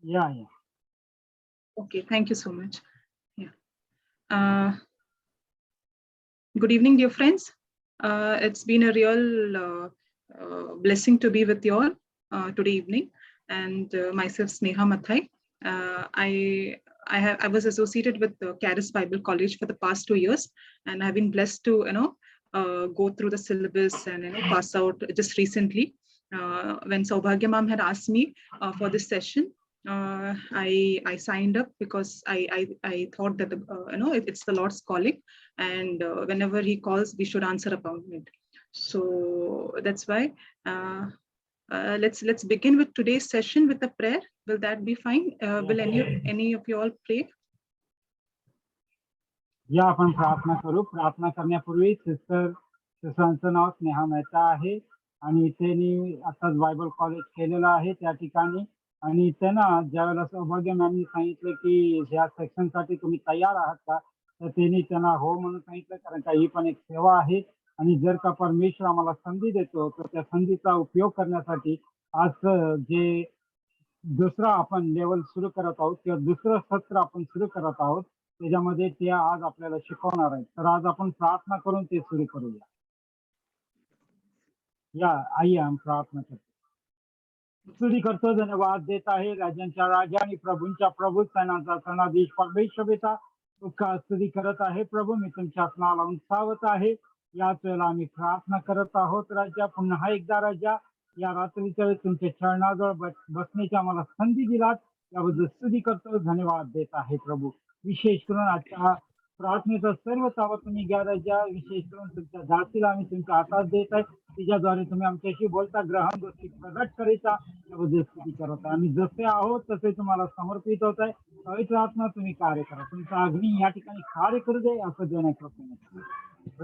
Yeah. Okay, thank you so much. Yeah. Good evening, dear friends. It's been a real blessing to be with you all today evening. And myself, Sneha Mathai. I was associated with the Caris Bible College for the past 2 years, and I've been blessed to go through the syllabus and pass out just recently. When Saubhagya Ma'am had asked me for this session, I signed up because I thought that it's the Lord's calling, and whenever He calls, we should answer upon it. So that's why let's begin with today's session with a prayer. Will that be fine? Will any of you all pray? या आपण प्रार्थना करू. प्रार्थना करण्यापूर्वी सिस्टरांचं नाव स्नेहा मेहता आहे आणि त्यांनी आताच बायबल कॉलेज केलेलं आहे त्या ठिकाणी. आणि त्यांना ज्यावेळेला सौभाग्य मॅमनी सांगितलं की ह्या सेक्शनसाठी तुम्ही तयार आहात का, तर त्यांनी त्यांना हो म्हणून सांगितलं, कारण का ही पण एक सेवा आहे. आणि जर का परमेश्वर आम्हाला संधी देतो तर त्या संधीचा उपयोग करण्यासाठी आज जे दुसरा आपण लेवल सुरू करत आहोत किंवा दुसरं सत्र आपण सुरू करत आहोत, त्याच्यामध्ये ते आज आपल्याला शिकवणार आहेत. तर आज आपण प्रार्थना करून ते सुरू करूया. या आइए हम प्रार्थना करतो. स्तुती करतो, धन्यवाद देत आहे राजांच्या राजा आणि प्रभूंच्या प्रभू, सणांचा सणाधीश परमेश्वर पिता, तुमचा स्तुती करत आहे. प्रभू, मी तुमच्या नाव लावून सावत आहे. याच वेळेला आम्ही प्रार्थना करत आहोत राजा. पुन्हा एकदा राजा, या रात्रीच्या वेळी तुमच्या चरणाजवळ बसण्याची आम्हाला संधी दिलात, याबद्दल स्तुती करतो, धन्यवाद देत आहे. प्रभू, विशेष करून आजच्या प्रार्थनेचा सर्व ताबा तुम्ही घ्या राजा. विशेष करून तुमच्या जातीला आम्ही तुमच्या हातात देत आहे, तिच्याद्वारे तुम्ही आमच्याशी बोलता, ग्रहण गोष्टी प्रगट करायचा, याबद्दल स्तुती करत आहे. आम्ही जसे आहोत तसे तुम्हाला समर्पित होत आहे. पवित्र आत्मा तुम्ही कार्य करा, तुमचा अग्नी या ठिकाणी कार्य करू दे, असं देण्याचं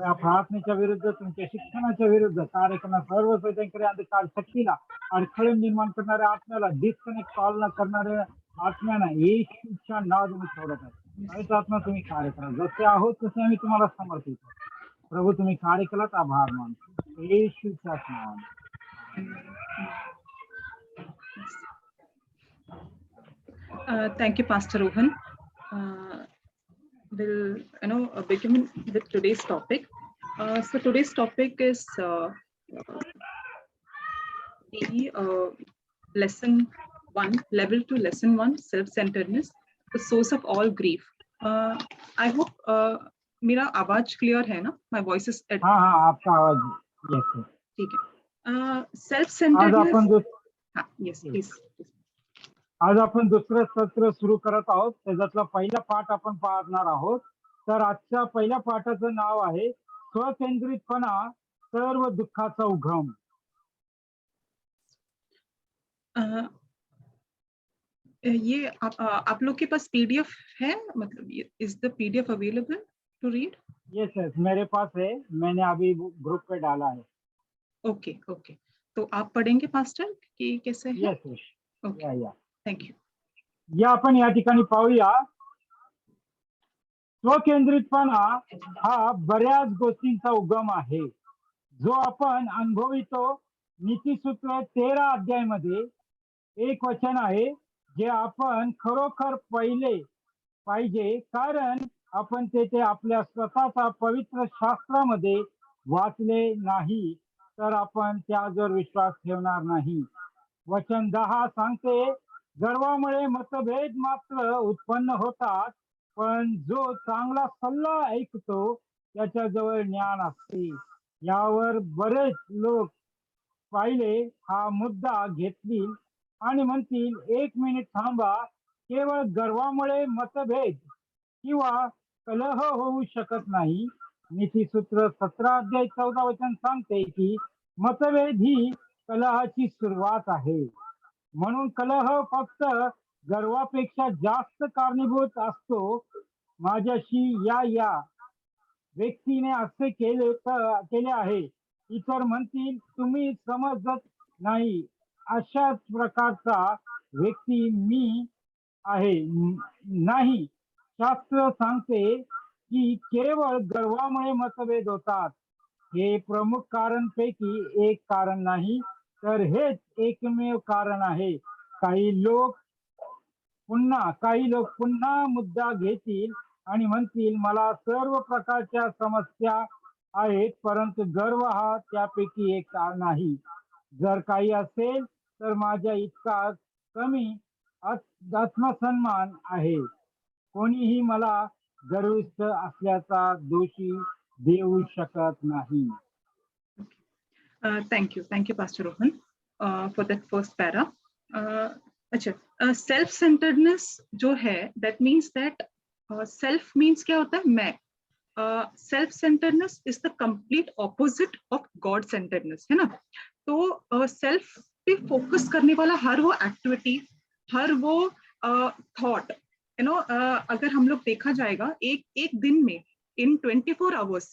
या प्रार्थनेच्या विरुद्ध, तुमच्या शिक्षणाच्या विरुद्ध कार्य करणार सर्व सैतांकडे अंधकार शक्तीला, अडथळे निर्माण करणाऱ्या आत्म्याला, डिस्कनेक्ट पालना करणाऱ्या आत्म्याला येशूच्या नावाने सोडत आहे. पवित्र आत्मा तुम्ही कार्य करा, जसे आहोत तसे आम्ही तुम्हाला समर्पित आहोत. प्रभू, तुम्ही कार्य केलात, आभार मानतो येशूच्या नावाने. Thank you, Pastor Rohan. We'll begin with today's topic. So today's topic is lesson 1, level 2, lesson 1, self-centeredness, the source of all grief. I hope मेरा आवाज क्लियर है ना? My voice is हाँ, आपका आवाज ठीक है. Self-centeredness. Yes, please. आज आपण दुसरं सत्र सुरू करत आहोत, त्याच्यातला पहिला पाठ आपण पाहणार आहोत. तर आजच्या पहिल्या पाठाचं नाव आहे स्वकेंद्रितपणा, सर्व दुःखाचा उगम. ये आप लोग के पास पीडीएफ है, मतलब is the PDF available to read? Yes, मेरे पास है, मैंने अभी ग्रुप पे डाला है. ओके, तो आप पढ़ेंगे पास्टर कि कैसे है? Yes, okay, thank you. या आपण या ठिकाणी पाहूया. स्वकेंद्रितपणा हा बऱ्याच गोष्टींचा उगम आहे, जो आपण अनुभवितो. नीतिसूत्र 13 अध्यायामध्ये एक वचन आहे, जे आपण खरोखर पहिले पाहिजे, कारण आपण ते आपल्या स्वतःच्या पवित्र शास्त्रामध्ये वाचले नाही तर आपण त्यावर विश्वास ठेवणार नाही. वचन 10 सांगते, गर्वामुळे मतभेद मात्र उत्पन्न होतात, पण जो चांगला सल्ला ऐकतो त्याच्याजवळ ज्ञान असते. यावर बरेच लोक पाहिले हा मुद्दा घेतील आणि म्हणतील, 1 मिनिट थांबा, केवळ गर्वामुळे मतभेद किंवा कलह होऊ शकत नाही. नीतिसूत्र 17 अध्याय 14 वचन सांगते की मतभेद ही कलहाची सुरुवात आहे. म्हणून कलह फक्त गर्वापेक्षा जास्त कारणीभूत असतो. माझ्याशी या व्यक्तीने असे केले आहे, इतर म्हणतील तुम्ही समजत नाही, अशाच प्रकारचा व्यक्ती मी आहे. नाही, शास्त्र सांगते की केवळ गर्वामुळे मतभेद होतात. हे प्रमुख कारणपैकी एक कारण नाही, तर हेच एकमेव कारण आहे. काही लोक काही लोक पुन्हा मुद्दा घेतील आणि म्हणतील मला सर्व प्रकारच्या समस्या आहेत, परंतु गर्व हा त्यापैकी एक नाही. जर काही असेल तर माझ्या इतका कमी आत्मसन्मान आहे. कोणीही मला गर्विष्ठ असल्याचा दोषी देऊ शकत नाही. Thank you, Pastor Rohan, for that first para. अच्छा, self-centeredness जो है, that means that self means क्या होता है? मैं. Self-centeredness is the complete opposite of God-centeredness, है ना? तो self पे focus करने वाला हर वो activity, हर वो thought, अगर हम लोग देखा जाएगा एक दिन में in 24 hours,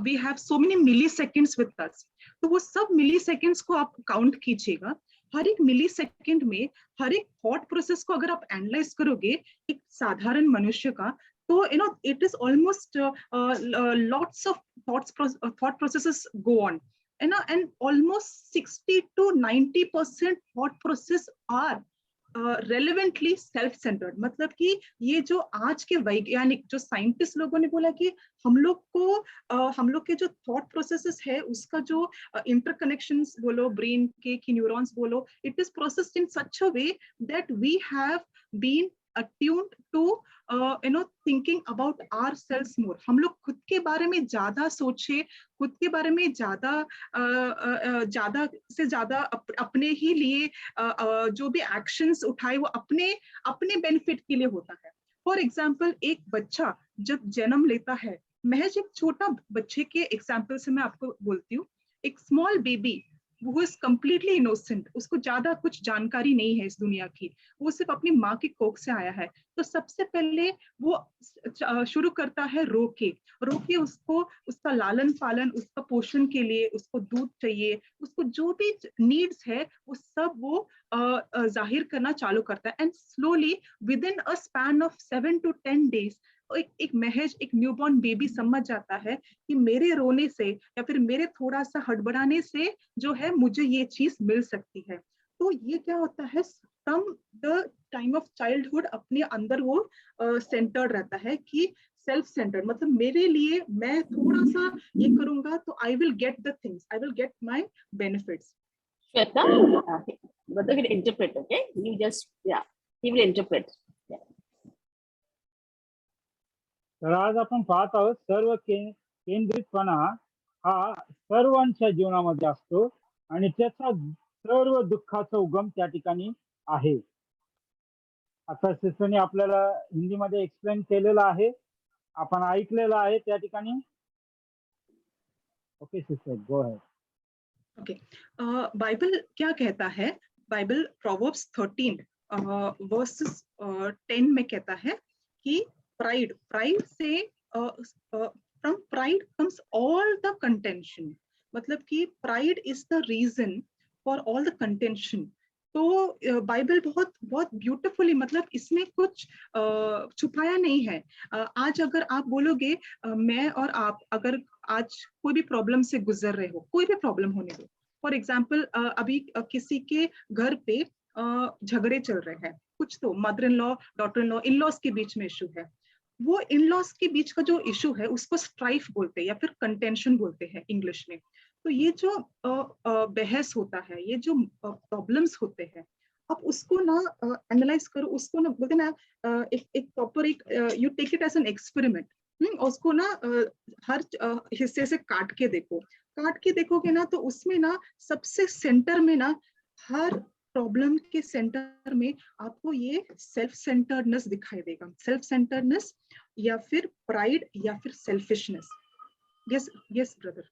we have so many milliseconds with us. तो वो सब milliseconds को आप काउंट कीजिएगा. हर एक मिलीसेकंड में हर एक थॉट प्रोसेस को अगर आप एनालाइज करोगे एक साधारण मनुष्य का, तो it is almost lots of thought processes go on, and almost 60 to 90% thought process are relevantly self centred. मतलब कि ये जो आज के वैज्ञानिक जो साइंटिस्ट लोगों ने बोला कि हम लोग के जो थॉट प्रोसेसेस है उसका जो इंटरकनेक्शंस बोलो ब्रेन के कि न्यूरॉन्स बोलो, it is processed in such a way that we have been attuned to thinking about ourselves more. हम लोग खुद के बारे में ज्यादा सोचे, खुद के बारे में ज्यादा से ज्यादा अपने ही लिए जो भी एक्शंस उठाए वो अपने बेनिफिट के लिए होता है. फॉर एग्जाम्पल, एक बच्चा जब जन्म लेता है, महज एक छोटा बच्चे के एग्जाम्पल से मैं आपको बोलती हूँ. एक स्मॉल बेबी वो इज कंप्लीटली इनोसेंट, उसको ज्यादा कुछ जानकारी नहीं है इस दुनिया की, वो सिर्फ अपनी माँ की कोख से आया है. तो सबसे पहले वो शुरू करता है रो के उसको, उसका लालन पालन, उसका पोषण के लिए उसको दूध चाहिए, उसको जो भी नीड्स है वो सब वो जाहिर करना चालू करता है. End slowly with in a span of 7 to 10 days एक महज एक न्यूबॉर्न बेबी समझ जाता है कि मेरे रोने से या फिर मेरे थोड़ा सा हड़बड़ाने से जो है मुझे ये चीज मिल सकती है. तो ये क्या होता है, from the time of childhood अपने अंदर वो सेंटर्ड रहता है कि सेल्फ सेंटर्ड मतलब मेरे लिए मैं थोड़ा सा ये करूंगा तो I will get the things, I will get my benefits. Shweta, brother will interpret, okay? You just, yeah, he will interpret. Yeah. तर आज आपण पाहत आहोत सर्व केंद्रितपणा हा सर्वांच्या जीवनामध्ये असतो आणि त्याचा सर्व दुःखाचा उगम त्या ठिकाणी आहे. आता सिस्टरने आपल्याला हिंदीमध्ये एक्सप्लेन केलेलं आहे, आपण ऐकलेलं आहे त्या ठिकाणी. Okay sister, go ahead. Okay, Bible क्या कहता है? बाइबल प्रोवर्ब्स 13 वर्सेस 10 में कहता है कि प्राइड से from pride comes all the contention. मतलब कि pride is the reason for all the contention. तो बाइबल बहुत बहुत ब्यूटीफुली, मतलब इसमें कुछ छुपाया नहीं है. आज अगर आप बोलोगे मैं और आप अगर आज कोई भी प्रॉब्लम से गुजर रहे हो, कोई भी प्रॉब्लम होने दो, फॉर एग्जाम्पल अभी किसी के घर पे झगड़े चल रहे हैं, कुछ तो mother in law daughter in law in laws K beach में इशू है, वो इन लॉज के बीच का जो इशू है उसको स्ट्राइफ बोलते हैं या फिर कंटेंशन बोलते हैं इंग्लिश में. तो ये जो बहस होता है, ये जो प्रॉब्लम्स होते हैं, आप उसको ना एनालाइज करो, उसको ना बोलते ना एक प्रॉपर एक you take it as an experiment. उसको ना हर हिस्से से काट के देखोगे ना तो उसमें ना सबसे सेंटर में ना हर प्रॉब्लम के सेंटर में आपको ये सेल्फ सेंटर्डनेस दिखाई देगा. सेल्फ सेंटर्डनेस या फिर प्राइड या फिर सेल्फिशनेस. Yes yes brother.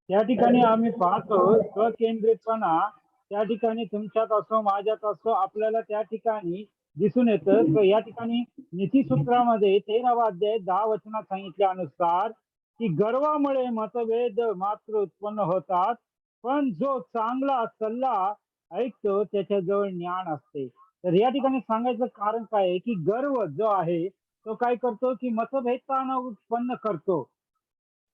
त्या ठिकाणी आम्ही पाहतो स्वकेंद्रितपणा त्या ठिकाणी तुमच्यात असो माझ्यात असो आपल्याला त्या ठिकाणी दिसून येतं. या ठिकाणी नीतिसूत्रामध्ये 13वा अध्याय 10 वचनात सांगितल्यानुसार की गर्वामुळे मतभेद मात्र उत्पन्न होतात, पण जो चांगला सल्ला ऐकतो त्याच्याजवळ ज्ञान असते. तर या ठिकाणी सांगायचं कारण काय आहे की गर्व जो आहे तो काय करतो की मतभेदपणा उत्पन्न करतो,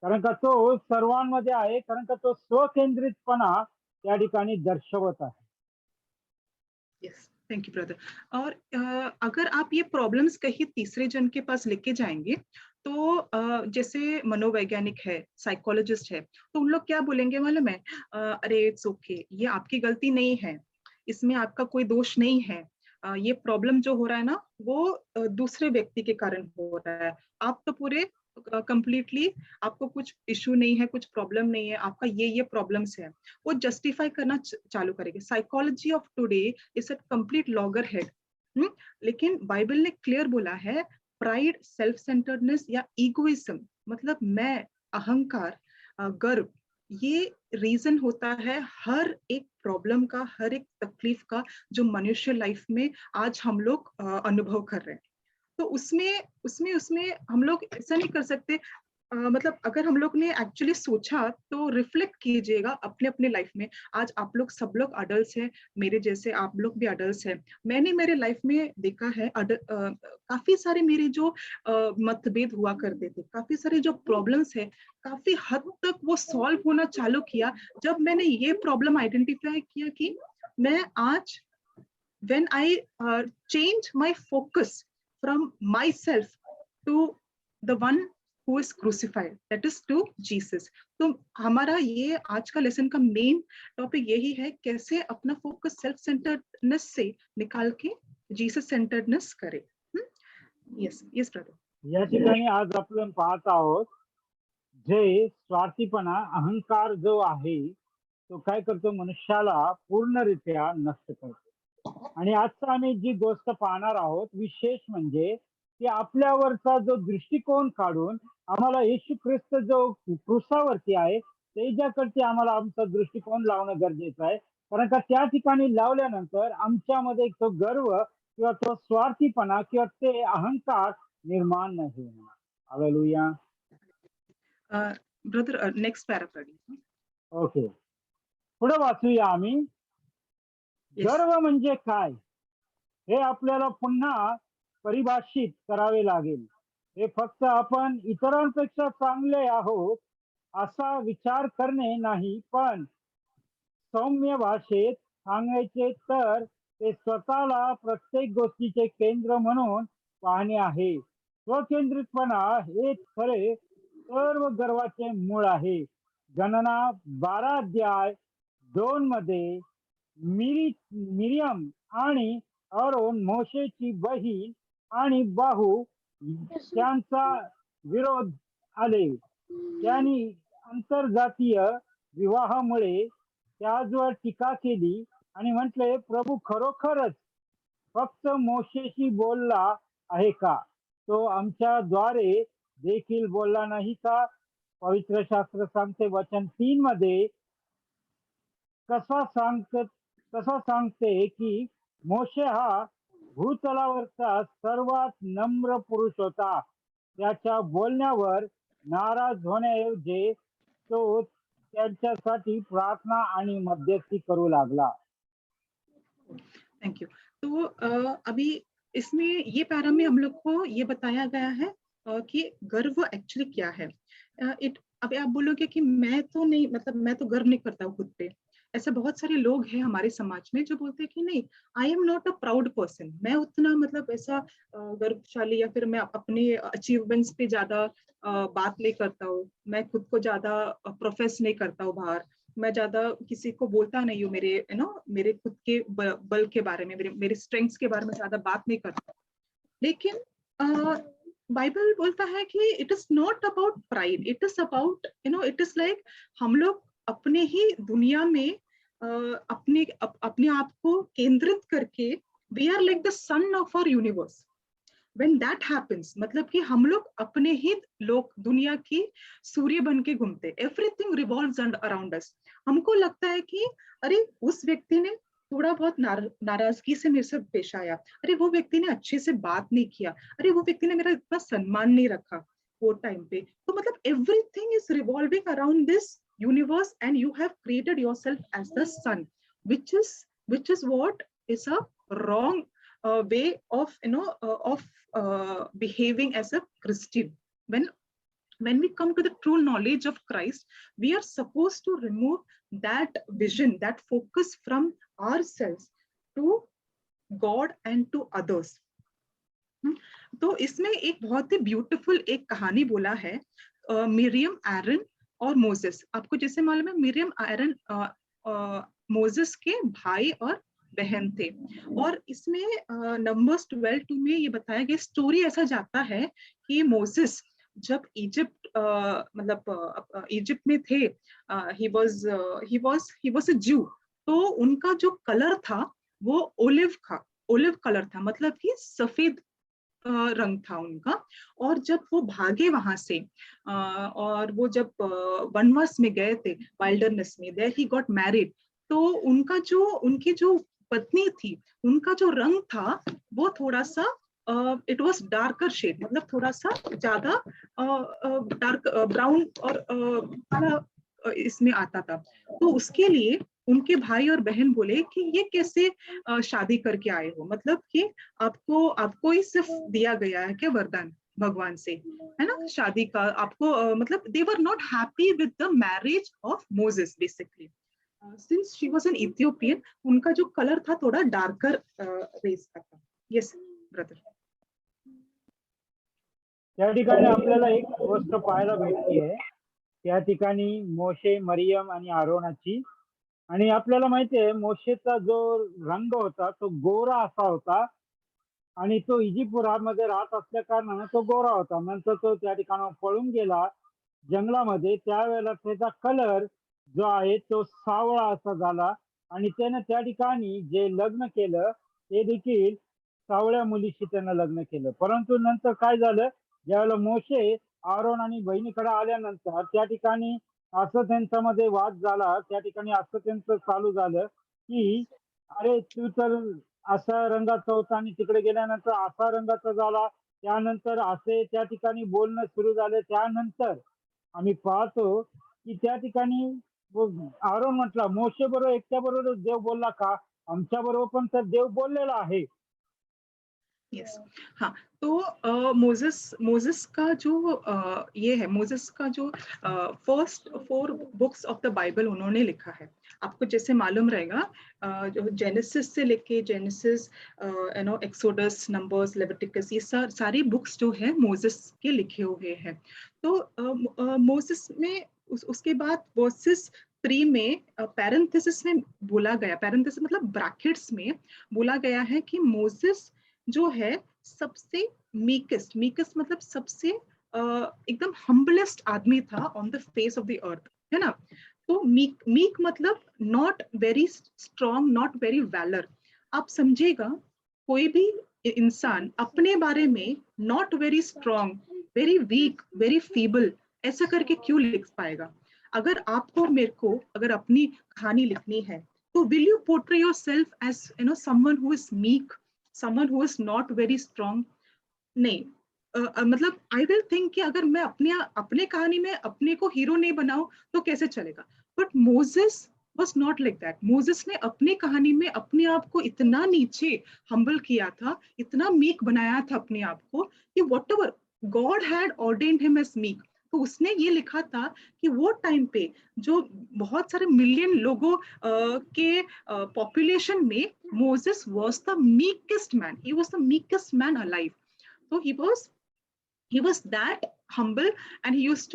कारण का तो सर्वांमध्ये आहे, कारण का तो स्वकेंद्रितपणा त्या ठिकाणी दर्शवत आहे. Yes. Thank you brother. और अगर आप ये प्रॉब्लम्स कहीं तीसरे जन के पास लेके जाएंगे तो जैसे मनोवैज्ञानिक है, साइकोलॉजिस्ट है, तो उन लोग क्या बोलेंगे मालूम है? अरे इट्स ओके, ये आपकी गलती नहीं है, इसमें आपका कोई दोष नहीं है, ये प्रॉब्लम जो हो रहा है ना वो दूसरे व्यक्ति के कारण हो रहा है, आप तो पूरे कंप्लीटली आपको कुछ इशू नहीं है, कुछ प्रॉब्लम नहीं है, आपका ये प्रॉब्लम्स है, वो जस्टिफाई करना चालू करेंगे। Psychology of today is a complete logger head. लेकिन बाइबल ने क्लियर बोला है, प्राइड, सेल्फ सेंटर्डनेस या इगोइज्म, मतलब मैं, अहंकार, गर्व, ये रीजन होता है हर एक प्रॉब्लम का, हर एक तकलीफ का जो मनुष्य लाइफ में आज हम लोग अनुभव कर रहे हैं। तो उसमें उसमें उसमें हम लोग ऐसा नहीं कर सकते। मतलब अगर हम लोग ने एक्चुअली सोचा तो रिफ्लेक्ट कीजिएगा अपने अपने लाइफ में। आज आप लोग सब लोग अडल्ट्स हैं, मेरे जैसे आप लोग भी अडल्ट्स हैं। मैंने मेरे लाइफ में देखा है काफी सारे मेरे जो मतभेद हुआ करते थे, काफी सारे जो प्रॉब्लम्स है, काफी हद तक वो सॉल्व होना चालू किया जब मैंने ये प्रॉब्लम आइडेंटिफाई किया कि मैं आज when I change my focus from myself to the one who is crucified, that is to Jesus. तो हमारा ये आज का लेसन का मेन टॉपिक यही है, कैसे अपना फोकस सेल्फ सेंटर्डनेस से निकाल के जीसस सेंटर्डनेस करे। Yes yes brother. या ठिकाणी आज आपण पाहत आहोत जे स्वार्थीपणा, अहंकार जो आहे तो काय करतो, मनुष्याला पूर्णरित्या नष्ट करतो। आणि आजचा आम्ही जी गोष्ट पाहणार आहोत विशेष म्हणजे की आपल्यावरचा जो दृष्टिकोन काढून आम्हाला येशू ख्रिस्त जो क्रुसावरती आहे त्याच्याकडे आम्हाला आमचा दृष्टिकोन लावणं गरजेचं आहे, कारण का त्या ठिकाणी लावल्यानंतर आमच्यामध्ये तो गर्व किंवा तो स्वार्थीपणा किंवा ते अहंकार निर्माण नाही होणार। Hallelujah. Brother next paragraph. Okay, पुढे वाचूया आम्ही। गर्व म्हणजे काय हे आपल्याला पुन्हा परिभाषित करावे लागेल। हे फक्त आपण इतरांपेक्षा चांगले आहोत असा विचार करणे नाही, पण सौम्य भाषेत सांगायचे तर ते स्वतःला प्रत्येक गोष्टीचे केंद्र म्हणून पाहणे आहे। स्वकेंद्रितपणा हेच खरे सर्व गर्वाचे मूळ आहे। गणना 12:2 मध्ये मिरियम आणि अरोन, मोशेची बहीण आणि बाहू त्यांचा विरोध आले। त्यांनी आंतरजातीय विवाहामुळे त्यावर टीका केली आणि म्हटले, प्रभू खरोखरच फक्त मोशेशी बोलला आहे का? तो आमच्याद्वारे देखील बोलला नाही का? पवित्र शास्त्र सांगते वचन 3 मध्ये कसा सांगते की मोशे हा भूतलावरचा सर्वात नम्र पुरुष होता। त्याच्या बोलण्यावर नाराज होण्याऐवजी तो त्यांच्यासाठी प्रार्थना आणि मध्यस्थी करू लागला। Thank you. तो अभी इसमें ये पैरा में हम लोग को ये बताया गया है कि गर्व एक्चुअली क्या है। अभी आप बोलोगे कि मैं तो नहीं, मतलब मैं तो गर्व नहीं करता हूँ खुद पे। ऐसे बहुत सारे लोग हैं हमारे समाज में जो बोलते हैं कि नहीं, I am not a proud person, मैं उतना मतलब ऐसा गर्वशाली या फिर मैं अपने अचीवमेंट्स पे ज्यादा बात नहीं करता हूँ, मैं खुद को ज्यादा प्रोफेस नहीं करता हूँ बाहर, मैं ज्यादा किसी को बोलता नहीं हूँ मेरे मेरे खुद के बल के बारे में, मेरे स्ट्रेंथ्स के बारे में ज्यादा बात नहीं करता। लेकिन बाइबल बोलता है कि it is not about pride, it is about it is like हम लोग अपने ही दुनिया में अपने आप को केंद्रित करके we are like the sun of our universe. When that happens, मतलब कि हम लोग अपने ही लोग दुनिया की सूर्य बन के घूमते, एवरीथिंग रिवॉल्व्स अराउंड अस। हमको लगता है कि अरे उस व्यक्ति ने थोड़ा बहुत नाराजगी से मेरे से पेश आया, अरे वो व्यक्ति ने अच्छे से बात नहीं किया, अरे वो व्यक्ति ने मेरा इतना सम्मान नहीं रखा वो टाइम पे। तो मतलब everything is revolving around this universe and you have created yourself as the sun, which is what is a wrong way of behaving as a Christian. When we come to the true knowledge of Christ, we are supposed to remove that vision, that focus from ourselves to God and to others. तो इसमें एक बहुत ही beautiful एक कहानी बोला है, Miriam एरन और Moses. आपको जैसे मालूम है मिरियम एरन मोसेस के भाई और बहन थे, और इसमें नंबर्स 12 में ये बताया गया, स्टोरी ऐसा जाता है कि मोसेस जब इजिप्ट मतलब इजिप्ट में थे, ही वाज अ ज्यू, तो उनका जो कलर था वो ओलिव कलर था, मतलब कि सफेद रंग था उनका। और जब वो भागे वहां से, और वो जब वनवास में गए थे, वाइल्डरनेस में, देयर ही गॉट मैरिड, तो उनकी जो पत्नी थी, उनका जो रंग था वो थोड़ा सा इट वॉज डार्कर शेड, मतलब थोड़ा सा ज्यादा डार्क ब्राउन और काला इसमें आता था। तो उसके लिए उनके भाई और बहन बोले कि ये कैसे शादी करके आए हो, मतलब कि आपको ही सिर्फ दिया गया है क्या वरदान भगवान से, है ना, शादी का आपको, मतलब दे वर नॉट हैप्पी विद the marriage of Moses basically, since she was an Ethiopian, उनका जो कलर था थोड़ा डार्कर रेस का था। Yes brother. त्या ठिकाणी आपल्याला एक गोष्ट पाहायला भेटतीये, त्या ठिकाणी मोशे, मरियम आणि आरोनाची, आणि आपल्याला माहितीये मोशेचा जो रंग होता तो गोरा असा होता, आणि तो इजिप्तमध्ये राहत असल्या कारणाने तो गोरा होता. नंतर तो त्या ठिकाणी पळून गेला जंगलामध्ये, त्यावेळेला त्याचा कलर जो आहे तो सावळा असा झाला, आणि त्याने त्या ठिकाणी जे लग्न केलं ते देखील सावळ्या मुलीशी त्यानं लग्न केलं. परंतु नंतर काय झालं, ज्यावेळेला मोशे आरोन आणि बहिणीकडे आल्यानंतर त्या ठिकाणी असं त्यांच्यामध्ये वाद झाला, त्या ठिकाणी असं त्यांचं चालू झालं की अरे तू तर असा रंगाचा होता आणि तिकडे गेल्यानंतर असा रंगाचा झाला, त्यानंतर असे त्या ठिकाणी बोलणं सुरू झालं. त्यानंतर आम्ही पाहतो की त्या ठिकाणी आरोन म्हटला, मोशे बरोबर एकट्या बरोबर देव बोलला का, आमच्या बरोबर पण तर देव बोललेला आहे. यस, हाँ, तो मोजेस का जो ये है, मोजेस का जो first 4 books of the Bible उन्होंने लिखा है। आपको जैसे मालूम रहेगा, जो जेनेसिस से लेके जेनेसिस, एक्सोडस, नंबर्स, लेविटिकस, ये सारी बुक्स जो है मोजेस के लिखे हुए हैं। तो मोजेस में उसके बाद वर्सेस 3 में पैरेंथेसिस में बोला गया, पैरेंथेसिस मतलब ब्रैकेट्स में बोला गया है कि मोजेस जो है सबसे मीकेस्ट मतलब सबसे एकदम हम्बलेस्ट आदमी था on the face of the earth, है ना। तो मीक मतलब not very strong, not very valour. आप समझिएगा, कोई भी इंसान अपने बारे में not very strong, very weak, very feeble ऐसा करके क्यों लिख पाएगा? अगर आपको और मेरे को अगर अपनी कहानी लिखनी है, तो will you portray yourself as someone who is meek, someone who is not very strong? नहीं। मतलब आई विल थिंक कि अगर मैं अपने कहानी में अपने को हीरो नहीं बनाऊं तो कैसे चलेगा। But Moses was not like that। Moses ने अपनी कहानी में अपने आप को इतना नीचे हम्बल किया था, इतना मीक बनाया था अपने आप को, कि whatever God had ordained him as meek. तो उसने ये लिखा था कि वो टाइम पे जो बहुत सारे मिलियन लोगों के पॉपुलेशन में Moses was the meekest man, he was the meekest man alive. तो he was that humble, and he used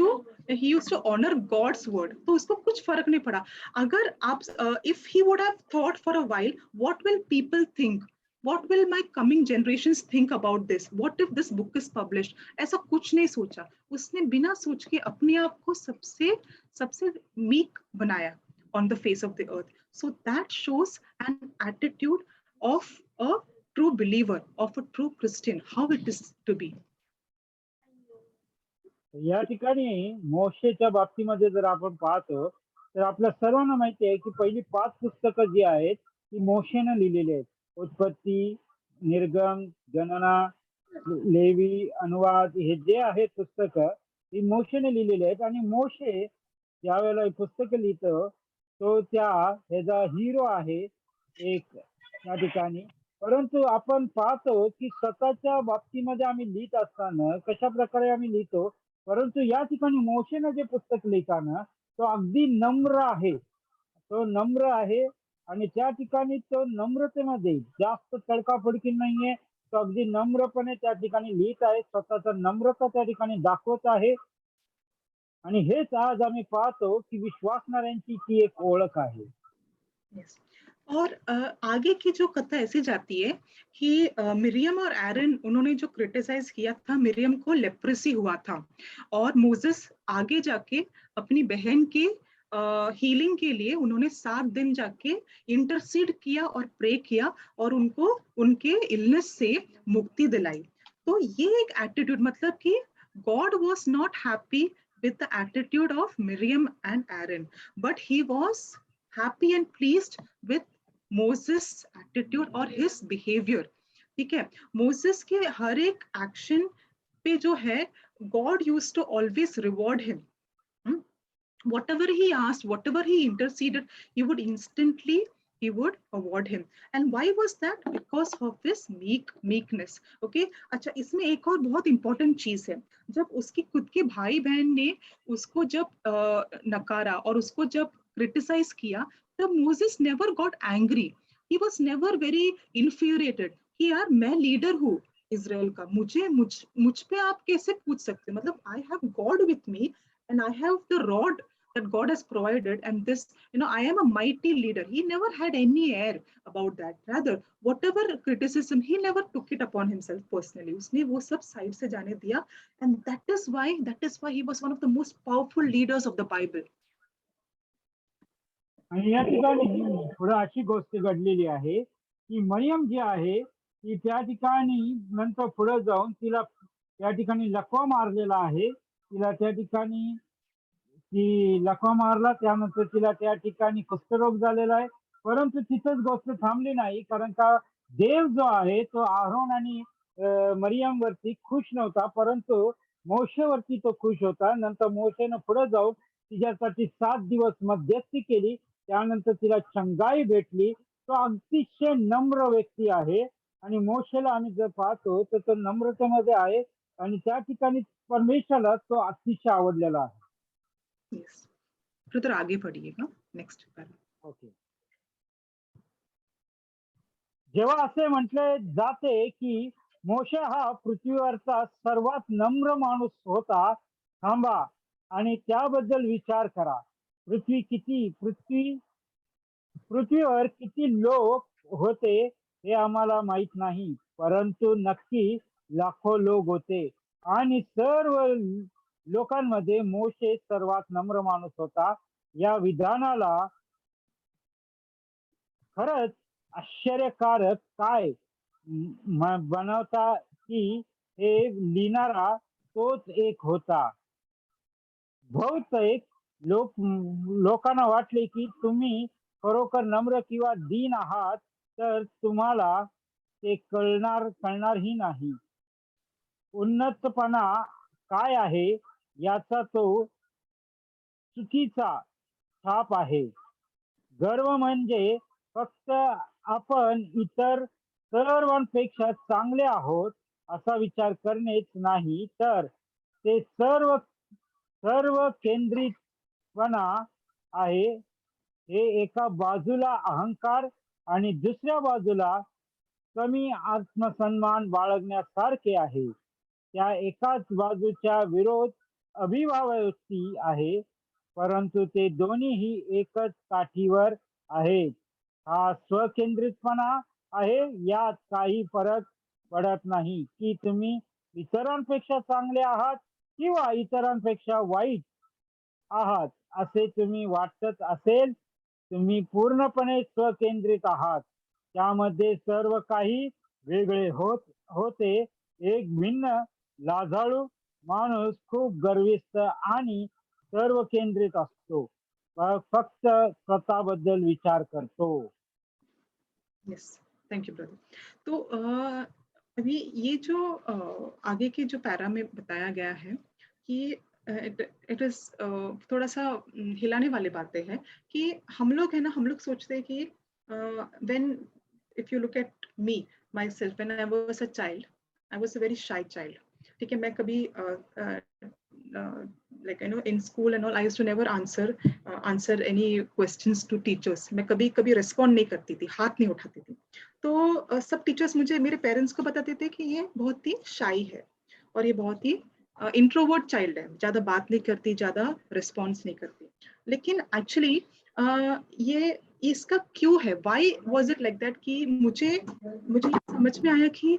to honor God's word। तो उसको कुछ फर्क नहीं पड़ा। अगर आप if he would have thought for a while, what will people think, what will my coming generations think about this, what if this book is published, ऐसा कुछ नहीं सोचा। उसने बिना सोच के अपने आप को सबसे मीक बनाया on the face of the earth। So that shows an attitude of a true believer, of a true Christian, how it is to be। या ठिकाणी मोशेच्या बाबतीमध्ये जर आपण पाहतो तर आपल्या सर्वांना माहिती आहे की पहिली 5 पुस्तकं जी आहेत ती मोशेनं लिहिलेली आहेत। उत्पत्ती, निर्गम, गणना, लेवी, अनुवाद, हे जे आहेत पुस्तकं ती मोशेने लिहिलेली आहेत। आणि मोशे ज्यावेळेला ही पुस्तकं लिहितो तो ह्याचा हिरो आहे एक त्या ठिकाणी। परंतु आपण पाहतो की स्वतःच्या बाबतीमध्ये आम्ही लिहित असताना कशा प्रकारे आम्ही लिहितो, परंतु या ठिकाणी मोशेनं जे पुस्तक लिहिताना तो अगदी नम्र आहे, तो नम्र आहे आणि त्या ठिकाणी तो नम्रतेमध्ये, जास्त तडकाफडकी नाहीये, तो अगदी नम्रपणे त्या ठिकाणी लिहित आहे, स्वतःचा नम्रता त्या ठिकाणी दाखवत आहे. आणि हेच आज आम्ही पाहतो की विश्वासणाऱ्यांची ती एक ओळख आहे. Yes. और आगे की जो कथा ऐसी जाती है कि मिरियम और एरन उन्होंने जो क्रिटिसाइज किया था, मिरियम को लेप्रेसी हुआ था और मोसेस आगे जाके अपनी बहन के हीलिंग के लिए उन्होंने 7 दिन जाके इंटरसीड किया और प्रे किया और उनको उनके इलनेस से मुक्ति दिलाई. तो ये एक एटीट्यूड, मतलब कि गॉड वाज not happy with the attitude of Miriam and Aaron, but he was happy and pleased with Moses attitude और his behavior. ठीक है, Moses के हर एक एक्शन पे जो है God used to always reward him. Whatever he asked, whatever he interceded, he would instantly he would award him. And why was that? Because of his meekness. Okay, अच्छा, इसमें एक और बहुत इंपॉर्टेंट चीज है. जब उसके खुद के भाई बहन ने उसको जब नकारा और उसको जब क्रिटिसाइज किया, तब Moses never got angry. He was never very infuriated कि यार मैं लीडर हूँ इजराइल का, मुझ पे आप कैसे पूछ सकते, मतलब I have got with me and I have the rod that God has provided, and this, I am a mighty leader. He never had any air about that. Rather, whatever criticism, he never took it upon himself personally. उसने वो सब side से जाने दिया, and that is why he was one of the most powerful leaders of the Bible. आणि या ठिकाणी पुढे अशी गोष्ट घडलेली आहे की मरियम जी आहे ती त्या ठिकाणी नंतर पुढे जाऊन तिला त्या ठिकाणी लकवा मारलेला आहे. तिला त्या ठिकाणी ती लकवा मारला, त्यानंतर तिला त्या ठिकाणी कुष्ठरोग झालेला आहे. परंतु तिथंच गोष्ट थांबली नाही, कारण का देव जो आहे तो आरोन आणि मरियम वरती खुश नव्हता, परंतु मोशेवरती तो खुश होता. नंतर मोशेनं पुढे जाऊन तिच्यासाठी 7 दिवस मध्यस्थी केली. त्यानंतर तिला चंगाई भेटली. तो अतिशय नम्र व्यक्ती आहे आणि मोशेला आम्ही जर पाहतो तर तो नम्रतेमध्ये आहे आणि त्या ठिकाणी परमेश्वराला तो अतिशय आवडलेला आहे. Yes. फिर आगे पढ़िएगा नेक्स्ट पैरा. ओके. जेव्हा असे म्हटले जाते की मोशे हा पृथ्वीवरचा सर्वात नम्र माणूस होता, थांबा आणि त्याबद्दल विचार करा. पृथ्वीवर किती लोक होते हे आम्हाला माहित नाही, परंतु नक्की लाखो लोक होते आणि सर्व लोकांमध्ये मोशे सर्वात नम्र माणूस होता. या विधानाला खरंच आश्चर्यकारक काय बनवता की हे लिहिणारा तोच एक होता. बहुतेक लोकांना वाटले की तुम्ही खरोखर नम्र किंवा दीन आहात, तर तुम्हाला ते कळणारही नाही. उन्नतपणा काय आहे याचा तो चुकीचा छाप आहे. गर्व म्हणजे फक्त आपण इतर सर्वांपेक्षा चांगले आहोत असा विचार करणेच नाही, तर ते सर्व केंद्रितपणा आहे. हे एका बाजूला अहंकार आणि दुसऱ्या बाजूला कमी आत्मसन्मान बाळगण्यासारखे आहे. त्या एकाच बाजूच्या विरोध अभिव्यक्ती आहे, परंतु ते दोन्हीही एकच काठीवर आहेत. हा स्वकेंद्रितपणा आहे. यात काही फरक पडत नाही की तुम्ही इतरांपेक्षा चांगले आहात किंवा इतरांपेक्षा वाईट आहात असे तुम्ही वाटत असेल, तुम्ही पूर्णपणे स्वकेंद्रित आहात. त्यामध्ये सर्व काही वेगळे होते. एक भिन्न लाजाळू माणूस खूप गर्विष्ठ आणि सर्व केंद्रित असतो, फक्त स्वतःबद्दल विचार करतो. Yes, thank you brother. तो अभी ये जो आगे के जो पैरा में बताया गया है कि इट इज थोड़ा सा हिलाने वाली बातें हैं कि हम लोग है ना, हम लोग सोचते हैं कि when if you look at me my self, when I was a child, I was a very shy child. ठीक है, मैं कभी like in school and all, I used to never answer any questions to teachers. मैं कभी respond नहीं करती थी, हाथ नहीं उठाती थी. तो सब teachers मुझे, मेरे parents को बताते थे कि ये बहुत ही shy है और ये बहुत ही इंट्रोवर्ट चाइल्ड है, ज्यादा बात नहीं करती, ज्यादा रिस्पॉन्स नहीं करती. लेकिन एक्चुअली ये इसका क्यों है, व्हाई वाज इट लाइक दैट, कि मुझे समझ में आया कि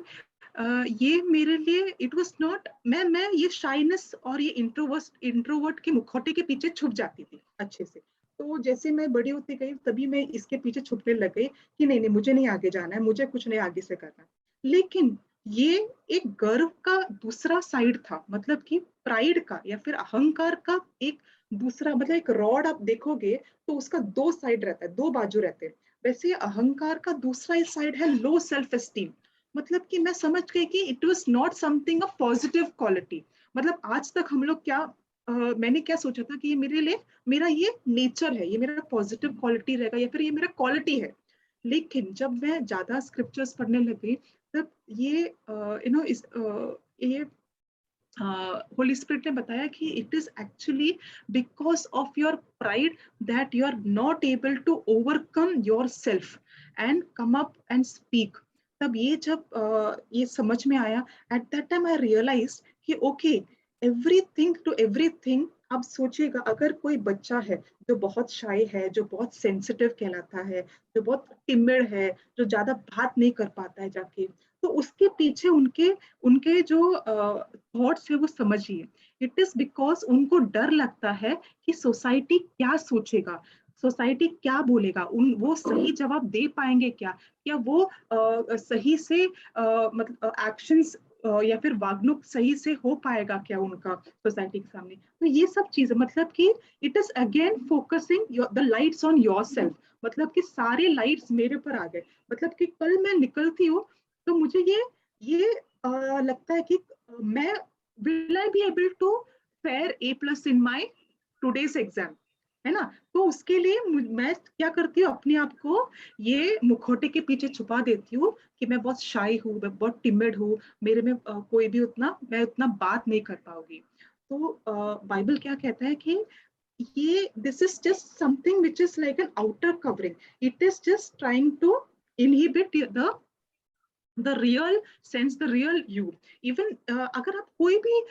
ये मेरे लिए इट वाज नॉट, मैं ये शाइनेस और ये इंट्रोवर्ट के मुखौटे के पीछे छुप जाती थी अच्छे से. तो जैसे मैं बड़ी होती गई तभी मैं इसके पीछे छुपने लग गई कि नहीं मुझे नहीं आगे जाना है, मुझे कुछ नहीं आगे से करना. लेकिन ये एक गर्व का दूसरा साइड था, मतलब कि प्राइड का या फिर अहंकार का एक दूसरा, मतलब एक रॉड आप देखोगे तो उसका दो साइड रहता है, दो बाजू रहते हैं. वैसे अहंकार का दूसरा साइड है लो सेल्फ एस्टीम. मतलब कि मैं समझ गई कि इट वाज not something a positive quality. मतलब आज तक हम लोग क्या मैंने क्या सोचा था कि ये मेरे लिए, मेरा ये नेचर है, ये मेरा पॉजिटिव क्वालिटी रहेगा या फिर ये मेरा क्वालिटी है. लेकिन जब मैं ज्यादा स्क्रिप्चर्स पढ़ने लगी तब ये ये होली स्पिरिट ने बताया कि it is actually because of your pride that you are not able to overcome yourself and come up and speak. तब ये जब ये समझ में आया, at that time I realize कि ओके, एवरीथिंग टू एवरीथिंग. अब सोचिएगा अगर कोई बच्चा है जो बहुत शाय है, जो बहुत सेंसिटिव कहलाता है, जो बहुत टिमिड है, जो ज्यादा बात नहीं कर पाता है जाके, तो उसके पीछे उनके उनके जो थॉट्स है वो समझिए. इट इज बिकॉज उनको डर लगता है कि सोसाइटी क्या सोचेगा, सोसाइटी क्या बोलेगा, वो सही जवाब दे पाएंगे क्या वो सही से मतलब एक्शंस या फिर वागणुक सही से हो पाएगा क्या उनका सोसाइटी के सामने. तो ये सब चीजें, मतलब कि it is again focusing the lights on yourself. मतलब कि सारे लाइट्स मेरे ऊपर आ गए. मतलब कि कल मैं निकलती हूँ तो मुझे ये लगता है कि मैं will I be able to fare A+ in my today's exam, है ना. तो उसके लिए मैं क्या करती हूँ, अपने आप को ये मुखौटे के पीछे छुपा देती हूँ कि मैं बहुत शाई हूँ, मैं बहुत टिमिड हूँ, मेरे में कोई भी मैं उतना बात नहीं कर पाऊंगी. तो बाइबल क्या कहता है कि ये this is just something which is like an outer covering. It is just trying to inhibit the real sense, the real you. Even अगर आप कोई भी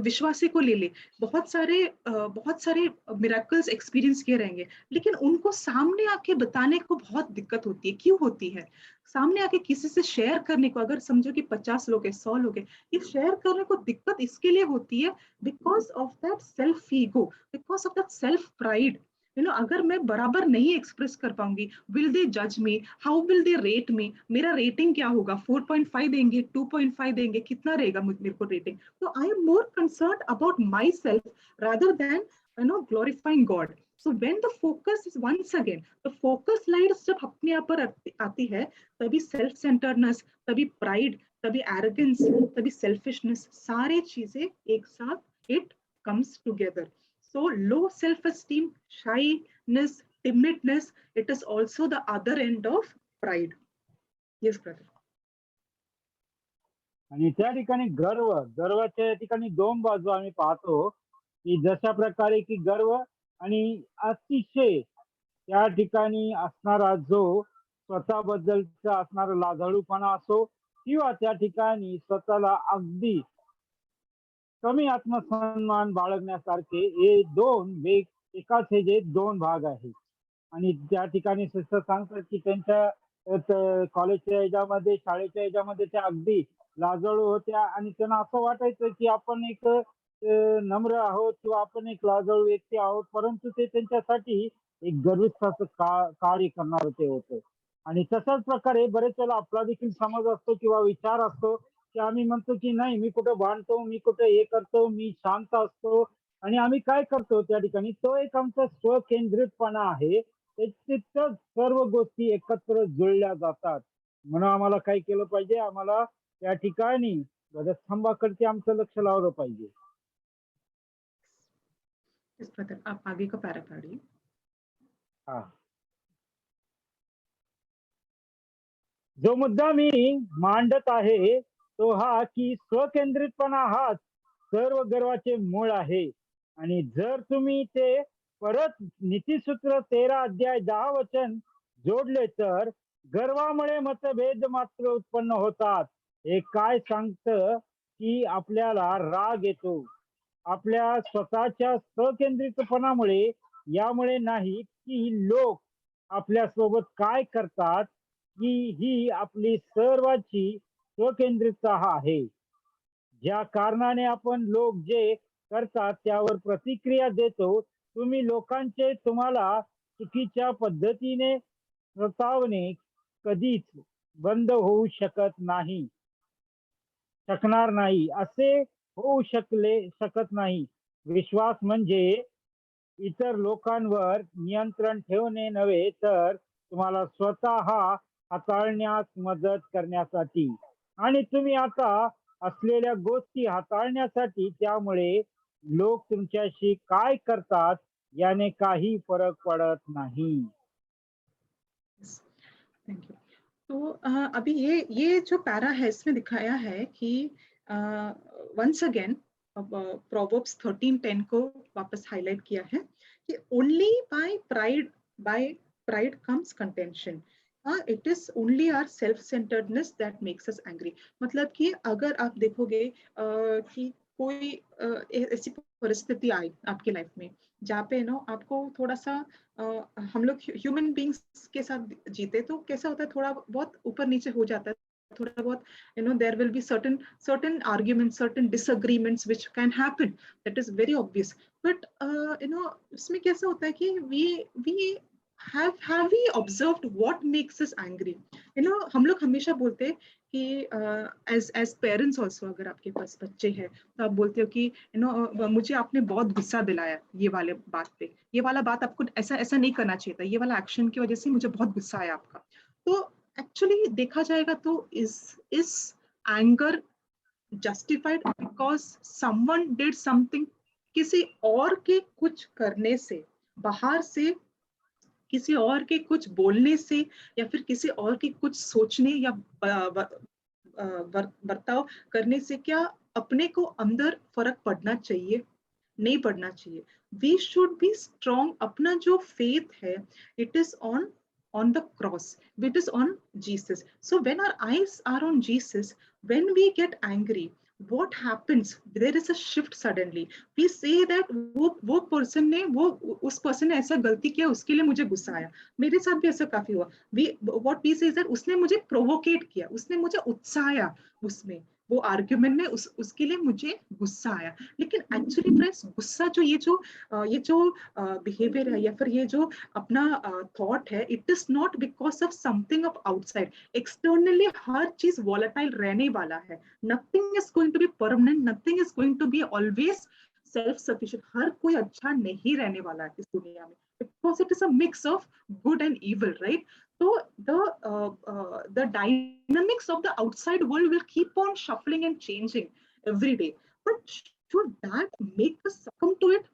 विश्वासी को ले ले, बहुत सारे मिरेकल्स एक्सपीरियंस किए रहेंगे, लेकिन उनको सामने आके बताने को बहुत दिक्कत होती है. क्यों होती है? सामने आके किसी से शेयर करने को, अगर समझो कि 50 लोग है, 100 लोग है, ये शेयर करने को दिक्कत इसके लिए होती है because of that self ego, because of that self pride. अगर मैं बराबर नहीं एक्सप्रेस कर पाऊंगी, विल दे जज मी, हाउ विल दे रेट मी, मेरा रेटिंग क्या होगा, 4.5 देंगे, 2.5 देंगे, कितना रहेगा मेरे को रेटिंग. तो I am more concern about my self rather than glorifying God. So when the focus is once again, the focus lights जब अपने आप पर आती है, तभी सेल्फ सेंटर्डनेस, तभी प्राइड, तभी एरोगेंस, तभी सेल्फिशनेस, सारे चीजें एक साथ it comes together. So low self-esteem, shyness, timidness, it is also the other end of pride. Yes, brother. आणि त्या ठिकाणी गर्वाच्या ठिकाणी दोन बाजू आम्ही पाहतो की जशा प्रकारे की गर्व आणि अतिशय त्या ठिकाणी असणारा जो स्वतःबद्दलचा असणारा लाजाळूपणा असो किंवा त्या ठिकाणी स्वतःला अगदी कमी आत्मसन्मान बाळगण्यासारखे हे दोन एकाच हे जे दोन भाग आहेत. आणि त्या ठिकाणी सिस्टर सांगतात की त्यांच्या कॉलेजच्या ह्याच्यामध्ये शाळेच्या ह्याच्यामध्ये त्या अगदी लाजाळू होत्या आणि त्यांना असं वाटायचं की आपण एक नम्र आहोत किंवा आपण एक लाजाळू व्यक्ती आहोत, परंतु ते त्यांच्यासाठी एक गर्विष्ठाचं कार्य करणार ते होतं. आणि तशाच प्रकारे बरेच वेळेला आपला देखील समज असतो किंवा विचार असतो की आम्ही म्हणतो की नाही मी कुठं भांडतो, मी कुठं हे करतो, मी शांत असतो. आणि आम्ही काय करतो त्या ठिकाणी तो एक आमचा स्वकेंद्रितपणा आहे. तिथं सर्व गोष्टी एकत्र जुळल्या जातात. म्हणून आम्हाला काय केलं पाहिजे, आम्हाला त्या ठिकाणी ध्वजस्तंभाकडे आमचं लक्ष लावलं पाहिजे. Yes, brother. आप आगे का पैरा पढ़िए. हा, जो मुद्दा मी मांडत आहे तो हा की स्वकेंद्रितपणा हाच सर्व गर्वाचे मूळ आहे. आणि जर तुम्ही ते परत नीतिसूत्र 13 अध्याय 10 वचन जोडले तर गर्वामुळे मतभेद मात्र उत्पन्न होतात. हे काय सांगतं की आपल्याला राग येतो आपल्या स्वतःच्या स्वकेंद्रितपणामुळे, यामुळे नाही की लोक आपल्या सोबत काय करतात, की ही आपली सर्वांची स्वकेंद्रितता आहे. ज्या कारणाने आपण लोक जे करतात त्यावर प्रतिक्रिया देतो. तुम्ही लोकांचे तुम्हाला चुकीच्या पद्धतीने सतावणे कधीच बंद होऊ शकणार नाही. असे होऊ शकत नाही. विश्वास म्हणजे इतर लोकांवर नियंत्रण ठेवणे नव्हे, तर तुम्हाला स्वतः हाताळण्यास मदत करण्यासाठी आणि तुम्ही आता असलेल्या गोष्टी हाताळण्यासाठी. त्यामुळे लोक तुमच्याशी काय करतात याने काही फरक पडत नाही. Thank you. तो अभी ये जो पैरा है इसमें दिखाया है कि वंस अगेन प्रोवर्ब्स 13:10 को वापस हाईलाइट किया है कि only by pride comes contention. It is only our self centredness that makes us angry. मतलब कि अगर आप देखोगे कि कोई ऐसी परिस्थिति आई आपकी लाइफ में जहाँ पे नो आपको थोड़ा सा हम लोग ह्यूमन बींग्स के साथ जीते तो कैसा होता है, थोड़ा बहुत ऊपर नीचे हो जाता है, थोड़ा बहुत there will be certain arguments, certain disagreements which can happen, that is very obvious, but इसमें कैसा होता है कि we have we observed what makes us angry। हम लोग हमेशा बोलते हैं कि एज पेरेंट्स ऑल्सो, अगर आपके पास बच्चे हैं तो आप बोलते हो कि मुझे आपने बहुत गुस्सा दिलाया ये वाले बात पे, ये वाला बात आपको ऐसा ऐसा नहीं करना चाहिए था, ये वाला एक्शन की वजह से मुझे बहुत गुस्सा आया आपका। तो एक्चुअली देखा जाएगा तो is anger justified because someone did something? किसी और के कुछ करने से, बाहर से किसी और के कुछ बोलने से, या फिर किसी और के कुछ सोचने या बर्ताव करने से क्या अपने को अंदर फर्क पड़ना चाहिए? नहीं पड़ना चाहिए। We should be strong. अपना जो फेथ है it is on the cross, it is on Jesus. So when our eyes are on Jesus, when we get angry, what happens? There is a shift suddenly. We say that वो person ने वो उस person ने ऐसा गलती KIA, उसके लिए मुझे गुस्सा आया। मेरे साथ भी ऐसा काफी हुआ। what we say is that उसने मुझे प्रोवोकेट किया, उसने मुझे उत्साया, उसमें वो आर्ग्यूमेंट में उसके लिए मुझे गुस्सा आया। लेकिन एक्चुअली फ्रेंड्स, गुस्सा जो ये जो बिहेवियर है या फिर ये जो अपना थॉट है, it is not because of something of outside. Externally हर चीज वॉलेटाइल रहने वाला है। Nothing is going to be permanent, nothing is going to be always self sufficient. हर कोई अच्छा नहीं रहने वाला है इस दुनिया में, because it is a mix of good and evil, right? So the dynamics of the outside world will keep on shuffling and changing every day, but should that make us succumb to it?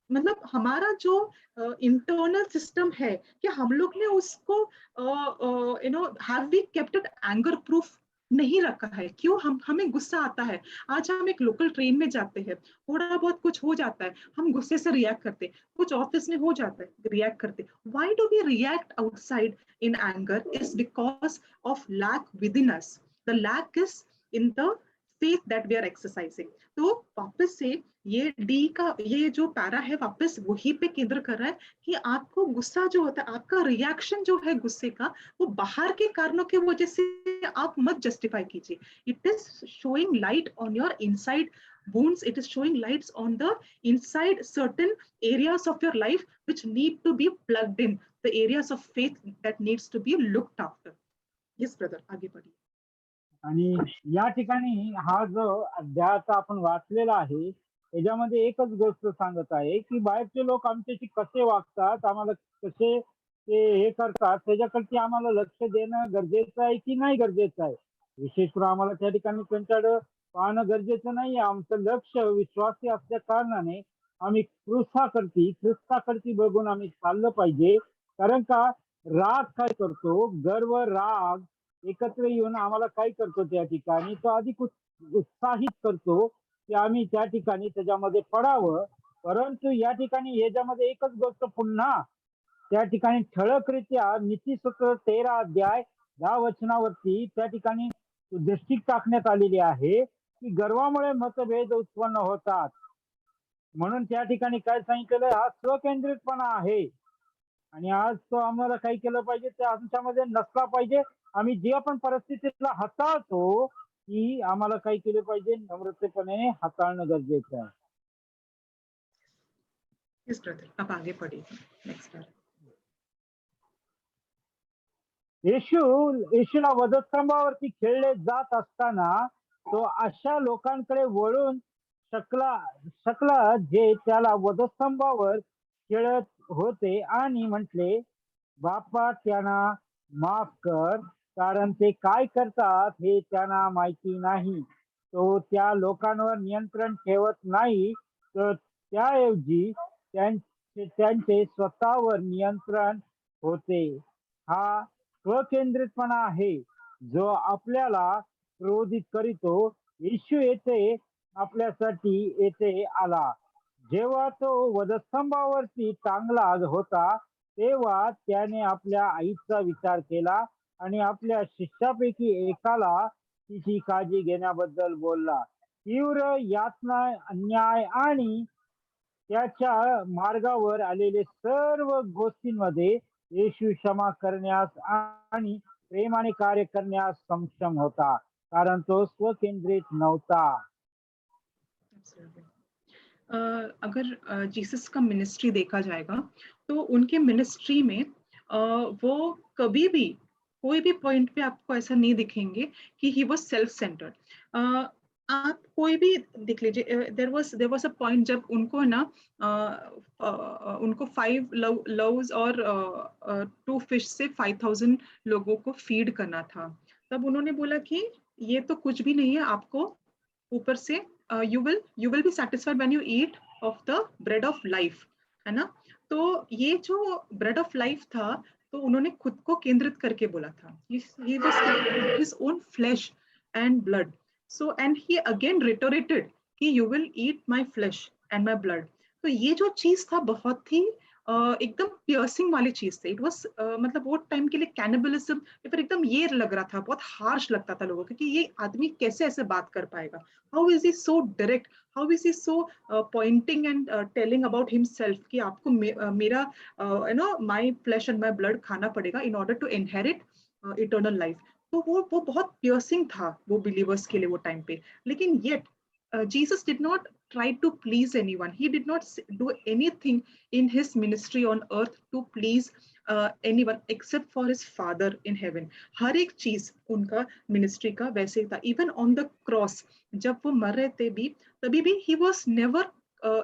मतलब हमारा जो internal system है, क्या हम लोग ने उसको have we kept it anger proof? नहीं रखा है। क्यों हमें गुस्सा आता है? आज हम एक लोकल ट्रेन में जाते हैं, थोड़ा बहुत कुछ हो जाता है, हम गुस्से से रिएक्ट करते, कुछ ऑफिस में हो जाता है रिएक्ट करते। Why do we react outside in anger is because of lack within us. The lack is in the faith that we are exercising. तो वापस से ये डी का ये जो पैरा है वापस वही पे केंद्र कर रहा है कि आपको गुस्सा जो होता है, आपका रिएक्शन जो है गुस्से का, वो बाहर के कारणों की वजह से आप मत जस्टिफाई कीजिए। It is showing light on your inside wounds. It is showing lights on the inside certain areas of your life which need to be plugged in, the areas of faith that needs to be looked after. Yes brother, आगे बढ़िए। आणि या ठिकाणी हा जो अध्याय आपण वाचलेला आहे त्याच्यामध्ये एकच गोष्ट सांगत आहे की बाहेरचे लोक आमच्याशी कसे वागतात, आम्हाला कसे ते हे करतात, त्याच्याकडे आम्हाला लक्ष देणं गरजेचं आहे की नाही गरजेचं आहे। विशेष करून आम्हाला त्या ठिकाणी त्यांच्याकडे पाहणं गरजेचं नाही। आमचं लक्ष विश्वासी असल्या कारणाने आम्ही ख्रिस्ताकडे बघून आम्ही चाललं पाहिजे। कारण का राग काय करतो, गर्व राग एकत्र येऊन आम्हाला काय करतो त्या ठिकाणी, तो अधिक उत्साहित करतो की आम्ही त्या ठिकाणी त्याच्यामध्ये पडावं। परंतु या ठिकाणी याच्यामध्ये एकच गोष्ट पुन्हा त्या ठिकाणी ठळकरित्या नीतीसूत्र 13 अध्याय 10 वचनावरती त्या ठिकाणी दृष्टी टाकण्यात आलेली आहे की गर्वामुळे मतभेद उत्पन्न होतात. म्हणून त्या ठिकाणी काय सांगितलेलं, हा स्वकेंद्रितपणा आहे आणि आज तो आम्हाला काय केलं पाहिजे, ते आमच्यामध्ये नसला पाहिजे. आम्ही जे आपण परिस्थितीला हाताळतो ती आम्हाला काय केले पाहिजे, नम्रतेपणे हाताळणं गरजेचं आहे. Yes, brother. अब आगे पढ़िए. Next part. येशूला वधस्तंभावरती खेळले जात असताना तो अशा लोकांकडे वळून शकला जे त्याला वधस्तंभावर खेळत होते आणि म्हटले, बापा त्यांना माफ कर, कारण ते काय करतात हे त्यांना माहिती नाही. तो त्या लोकांवर नियंत्रण ठेवत नाही, तर त्याऐवजी त्यांचे स्वतःवर नियंत्रण होते. हा स्वकेंद्रितपणा आहे जो आपल्याला क्रोधित करीतो. येशू येथे आपल्यासाठी येथे आला. जेव्हा तो वधस्तंभावरती टांगला होता तेव्हा त्याने आपल्या आईचा विचार केला आणि आपल्या शिष्यापैकी एकाला तिची काळजी घेण्याबद्दल बोलला. तीव्र यातना, अन्याय आणि त्याच्या मार्गावर आलेले सर्व गोष्टींमध्ये येशू क्षमा करण्यास आणि प्रेमाने कार्य करण्यास सक्षम होता, कारण तो स्वकेंद्रित नव्हता. अगर जीसस का मिनिस्ट्री देखा जाएगा तो उनके मिनिस्ट्री में वो कभी भी कोई भी पॉइंट पे आपको ऐसा नहीं दिखेंगे कि ही वाज सेल्फ सेंटर्ड. आप कोई भी देख लीजिए, देयर वाज अ पॉइंट जब उनको ना उनको 5 लव्स और 2 फिश से 5000 लोगों को फीड करना था. तब उन्होंने बोला कि ये तो कुछ भी नहीं है, आपको ऊपर से you will be satisfied when you eat of the bread of life, है ना. तो ये जो bread of life था, तो उन्होंने खुद को केंद्रित करके बोला था. He was his own flesh and blood. So and he again reiterated कि you will eat my flesh and my blood. तो ये जो चीज था बहुत ही एकदम पियर्सिंग वाली चीज थी. इट वाज मतलब वो टाइम के लिए कैनिबलिज्म या फिर एकदम ये लग रहा था, बहुत हार्श लगता था लोगों को कि ये आदमी कैसे ऐसे बात कर पाएगा. How is he so direct, how is he so pointing and telling about himself कि आपको मेरा you know my flesh and my blood खाना पड़ेगा in order to inherit eternal life. तो वो बहुत पियर्सिंग था वो बिलीवर्स के लिए वो टाइम पे. लेकिन eight Jesus did not try to please anyone. He did not do anything in his ministry on earth to please anyone except for his Father in heaven. हर एक चीज उनका मिनिस्ट्री का वैसे ही था. इवन ऑन द क्रॉस जब वो मर रहे थे भी, तभी भी he was never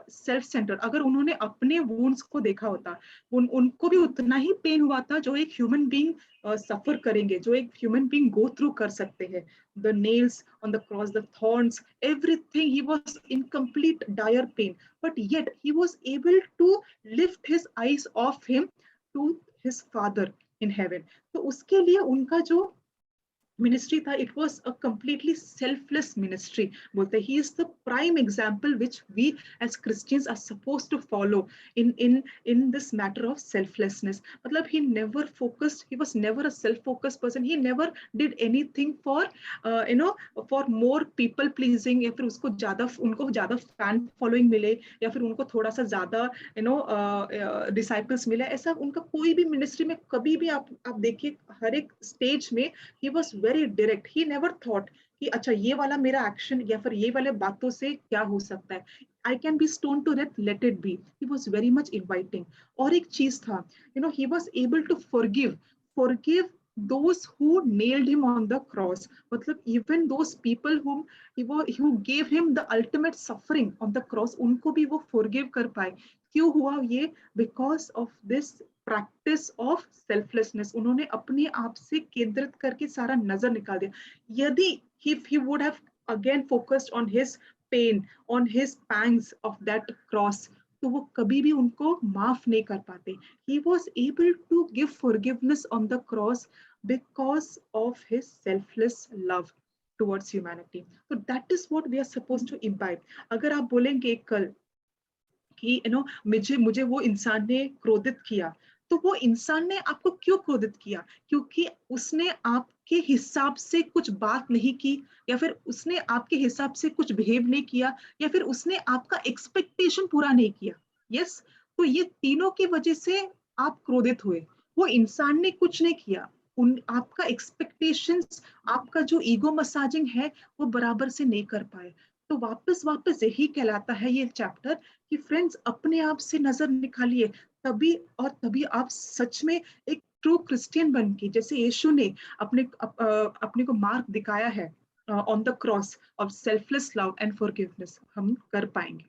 self centre. अगर उन्होंने अपने वुंड्स को देखा होता, उनको भी उतना ही पेन हुआ था जो एक ह्यूमन बीइंग सफर करेंगे, जो एक ह्यूमन बीइंग गो थ्रू कर सकते हैं. The nails on the cross, the thorns, everything. He was in complete dire pain, but yet he was able to lift his eyes of him to his father in heaven. तो उसके लिए उनका जो ministry tha, it was a completely selfless ministry. bolte he is the prime example which we as Christians are supposed to follow in this matter of selflessness. matlab he never focused, he was never a self focused person. He never did anything for you know for more people pleasing या फिर उसको ज्यादा उनको ज्यादा fan following मिले या फिर उनको थोड़ा सा ज्यादा यू नो डिसाइपल्स मिले. ऐसा उनका कोई भी मिनिस्ट्री में कभी भी आप देखिए, हर एक स्टेज में he was very direct. He never thought कि अच्छा ये वाला मेरा एक्शन या फिर ये वाले बातों से क्या हो सकता है. I can be stoned to death, let it be. He was very much inviting. और एक चीज था, you know, he was able to forgive those who nailed him on the cross. मतलब even those people who gave him the ultimate suffering on the cross, उनको भी वो forgive कर पाए. क्यों हुआ ये? Because of this practice of selflessness. उन्होंने अपने आप से केंद्रित करके सारा नजर निकाल दिया. यदि if he would have again focused on his pain, on his pangs of that cross, तो वो कभी भी उनको माफ नहीं कर पाते. He was able to give forgiveness on the cross because of his selfless love towards humanity. So that is what we are supposed to imbibe. अगर आप बोलेंगे कल कि मुझे मुझे वो इंसान ने क्रोधित किया, तो वो इंसान ने आपको क्यों क्रोधित किया? क्योंकि उसने आपके हिसाब से कुछ बात नहीं की, या फिर उसने आपके हिसाब से कुछ बिहेव नहीं किया, या फिर उसने आपका एक्सपेक्टेशन पूरा नहीं किया। यस, तो ये तीनों की वजह से आप क्रोधित हुए। वो इंसान ने कुछ नहीं किया, उन आपका एक्सपेक्टेशंस, आपका जो ईगो मसाजिंग है वो बराबर से नहीं कर पाए। तो वापस वापस यही कहलाता है ये चैप्टर कि फ्रेंड्स, अपने आप से नजर निकालिए, तभी और तभी आप सच में एक ट्रू क्रिश्चियन बन के, जैसे यीशु ने अपने को मार्ग दिखाया है on the cross of selfless love and forgiveness, हम कर पाएंगे।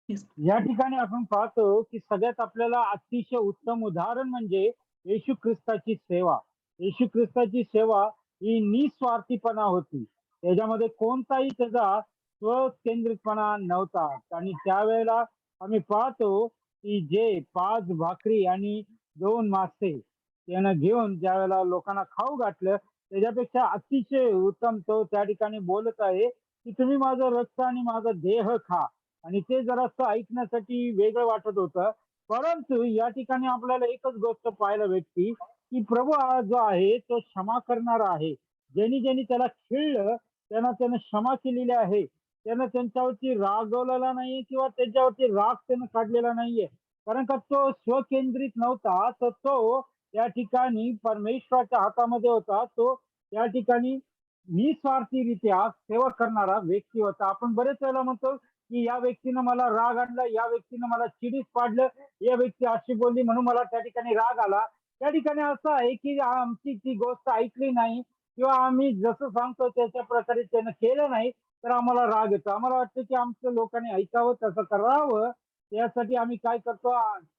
Yes. या ठिकाणी आपण पाहतो की सगळ्यात आपल्याला अतिशय उत्तम उदाहरण म्हणजे येशू ख्रिस्ताची सेवा. येशू ख्रिस्ताची सेवा ही निस्वार्थीपणा होती. त्याच्यामध्ये कोणताही त्याचा स्वकेंद्रितपणा नव्हता. आणि त्यावेळेला आम्ही पाहतो की जे 5 भाकरी आणि 2 मासे त्यानं घेऊन ज्यावेळेला लोकांना खाऊ घातलं, त्याच्यापेक्षा अतिशय उत्तम तो त्या ठिकाणी बोलत आहे की तुम्ही माझं रक्त आणि माझा देह खा. आणि ते जरासं ऐकण्यासाठी वेगळं वाटत होतं. परंतु या ठिकाणी आपल्याला एकच गोष्ट पाहायला भेटती, की प्रभू हा जो आहे तो क्षमा करणारा आहे. ज्यांनी ज्यांनी त्याला खिळलं, त्यांना त्यानं क्षमा केलेली आहे. त्यानं त्यांच्यावरती रागवलेला नाहीये किंवा त्यांच्यावरती राग त्यानं काढलेला नाहीये. कारण का तो स्वकेंद्रित नव्हता, तर तो त्या ठिकाणी परमेश्वराच्या हातामध्ये होता. तो त्या ठिकाणी निस्वार्थीरित्या सेवा करणारा व्यक्ती होता. आपण बरेच वेळेला म्हणतो, की या व्यक्तीनं मला राग आणला, या व्यक्तीनं मला चिडीस पाडलं, या व्यक्ती अशी बोलली म्हणून मला त्या ठिकाणी राग आला. त्या ठिकाणी असं आहे की आमची ती गोष्ट ऐकली नाही किंवा आम्ही जसं सांगतो त्याच्या प्रकारे त्यानं केलं नाही, तर आम्हाला राग येतो. आम्हाला वाटतं की आमच्या लोकांनी ऐकावं, तसं करावं. यासाठी आम्ही काय करतो,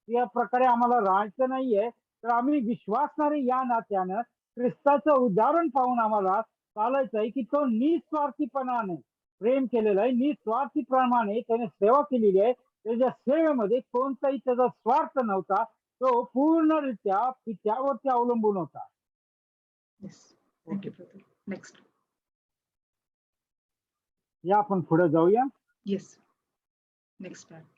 या प्रकारे आम्हाला राहायचं नाहीये. तर आम्ही विश्वासणारे या नात्यानं ख्रिस्ताचं उदाहरण पाहून आम्हाला चालायचं आहे, की तो निस्वार्थीपणाने प्रेम केलेलं आहे. निस्वार्थीप्रमाणे त्याने सेवा केलेली आहे. त्याच्या सेवेमध्ये कोणताही त्याचा स्वार्थ नव्हता. तो पूर्णरित्या पित्यावरती अवलंबून होता. Yes. Thank you, brother. Next. या आपण पुढे जाऊया. Yes. Next part.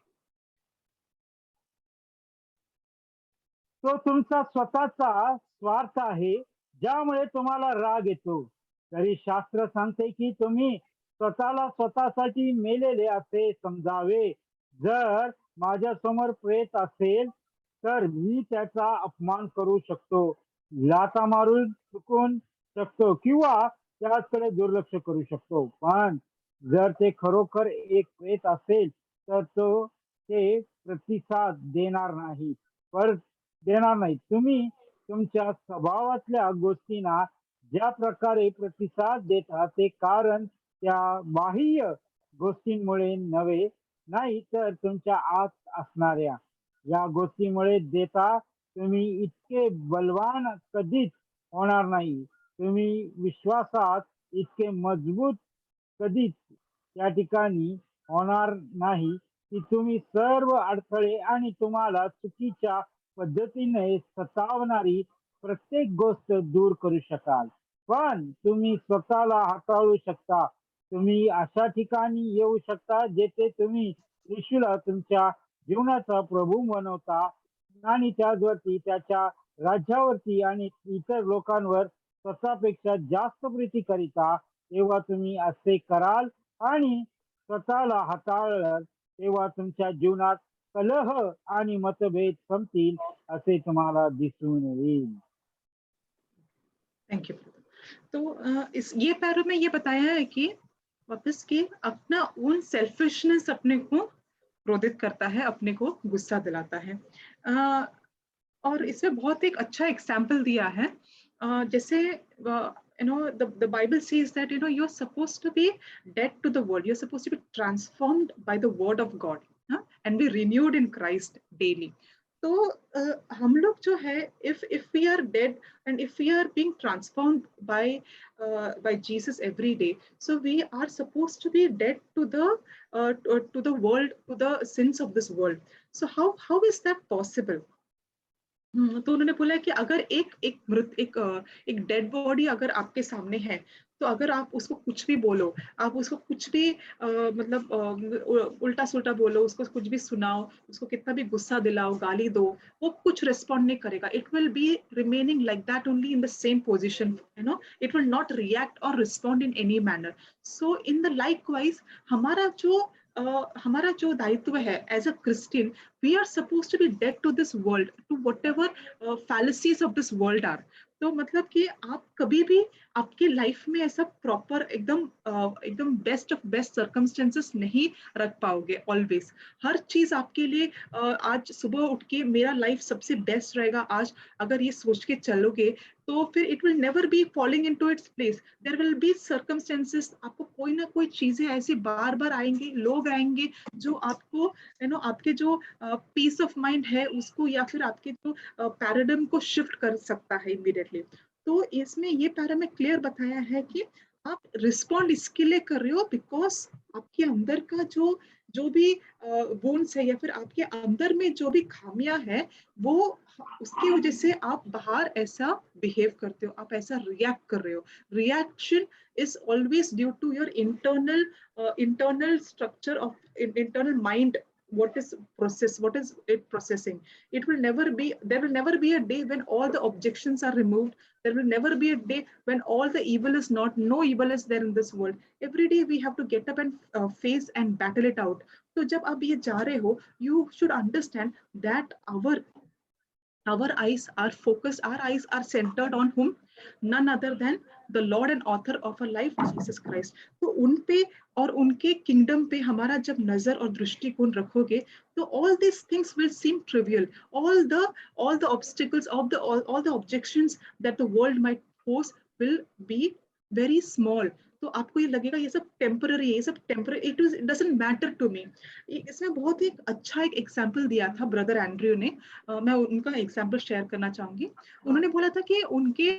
तो तुमचा स्वतःचा स्वार्थ आहे, ज्यामुळे तुम्हाला राग येतो. तरी शास्त्र सांगते की तुम्ही स्वतःला स्वतःसाठी मेलेले असे समजावे. जर माझ्या समोर प्रेत असेल तर मी त्याचा अपमान करू शकतो, लाथा मारून चुकून शकतो किंवा त्याकडे दुर्लक्ष करू शकतो. पण जर ते खरोखर एक प्रेत असेल तर तो ते प्रतिसाद देणार नाही. तुम्ही तुमच्या स्वभावातल्या गोष्टींना ज्या प्रकारे प्रतिसाद देता ते कारण त्या बाह्य गोष्टींमुळे नव्हे, नाही तर तुमच्या आत असणाऱ्या या गोष्टीमुळे देता. तुम्ही इतके बलवान कधीच होणार नाही. तुम्ही विश्वासात इतके मजबूत कधीच त्या ठिकाणी होणार नाही की तुम्ही सर्व अडथळे आणि तुम्हाला चुकीच्या पद्धतीने सतावणारी प्रत्येक गोष्ट दूर करू शकाल. पण तुम्ही स्वतःला हाताळू शकता. तुम्ही अशा ठिकाणी येऊ शकता जेथे तुम्ही येशूला तुमच्या जीवनाचा प्रभू बनवता आणि त्याचवरती त्याच्या राज्यावरती आणि इतर लोकांवर स्वतःपेक्षा जास्त प्रीती करिता. तेव्हा तुम्ही असे कराल आणि स्वतःला हाताळलं तेव्हा तुमच्या जीवनात कलह आणि मतभेद संपतील असे तुम्हाला दिसून येईल. Thank you. तो इस ये पैरों में ये बताया है कि वापस कि अपना ओन सेल्फिशनेस अपने को क्रोधित करता है, अपने को गुस्सा दिलाता है। और इसमें बहुत एक अच्छा एग्जाम्पल दिया है। जैसे the Bible says that you're supposed to be dead to the world, you're supposed to be transformed by the word of God, and be renewed in Christ daily. तो हम लोग जो है, if we are dead and if we are being transformed by Jesus every day, so we are supposed to be dead to the world, to the sins of this world. So how is that possible? तो उन्होंने बोला कि अगर एक dead body अगर आपके सामने है, तो अगर आप उसको कुछ भी बोलो, आप उसको कुछ भी मतलब उल्टा सुल्टा बोलो, उसको कुछ भी सुनाओ, उसको कितना भी गुस्सा दिलाओ, गाली दो, वो कुछ रिस्पॉन्ड नहीं करेगा. It will be remaining like that only in the same position, it will not react or respond in any manner. So in the likewise हमारा जो दायित्व है as a Christian, we are suppose to be dead to this world, to whatever fallacies of this world are. तो मतलब कि आप कभी भी आपकी लाइफ में ऐसा प्रॉपर एकदम बेस्ट ऑफ बेस्ट सर्कमस्टेंसेस नहीं रख पाओगे ऑलवेज. हर चीज आपके लिए आज सुबह उठ के मेरा लाइफ सबसे बेस्ट रहेगा आज, अगर ये सोच के चलोगे, तो फिर it will never be falling into its place. There will be circumstances, आपको कोई ना कोई चीजें ऐसी बार बार आएंगे, लोग आएंगे जो आपको आपके जो पीस ऑफ माइंड है उसको, या फिर आपके जो पैराडिम को शिफ्ट कर सकता है इमीडिएटली. तो इसमें ये पैरा में क्लियर बताया है कि आप रिस्पॉन्ड इसके लिए कर रहे हो बिकॉज आपके अंदर का जो भी वोन्स है, या फिर आपके अंदर में जो भी खामियां है, वो उसकी वजह से आप बाहर ऐसा बिहेव करते हो, आप ऐसा रिएक्ट कर रहे हो. Reaction is always due to your internal structure of internal mind. What is it processing? It will never be, there will never be a day when all the objections are removed. There will never be a day when all the evil is not, no evil is there in this world. Every day we have to get up and face and battle it out. So जब आप ये जा रहे हो, you should understand that our eyes are focused, our eyes are centered on whom? None other than the Lord and author of our life, Jesus Christ. तो उन पे और उनके kingdom पे हमारा जब नजर और दृष्टिकोण रखोगे, तो all these things will seem trivial. All the obstacles of all the objections that the world might pose will be very small. तो आपको ये लगेगा ये सब टेम्पररी है, ये सब temporary, it doesn't matter to me. इसमें बहुत ही अच्छा एक एग्जाम्पल दिया था ब्रदर एंड्रयू ने. मैं उनका एग्जाम्पल शेयर करना चाहूंगी. उन्होंने बोला था कि उनके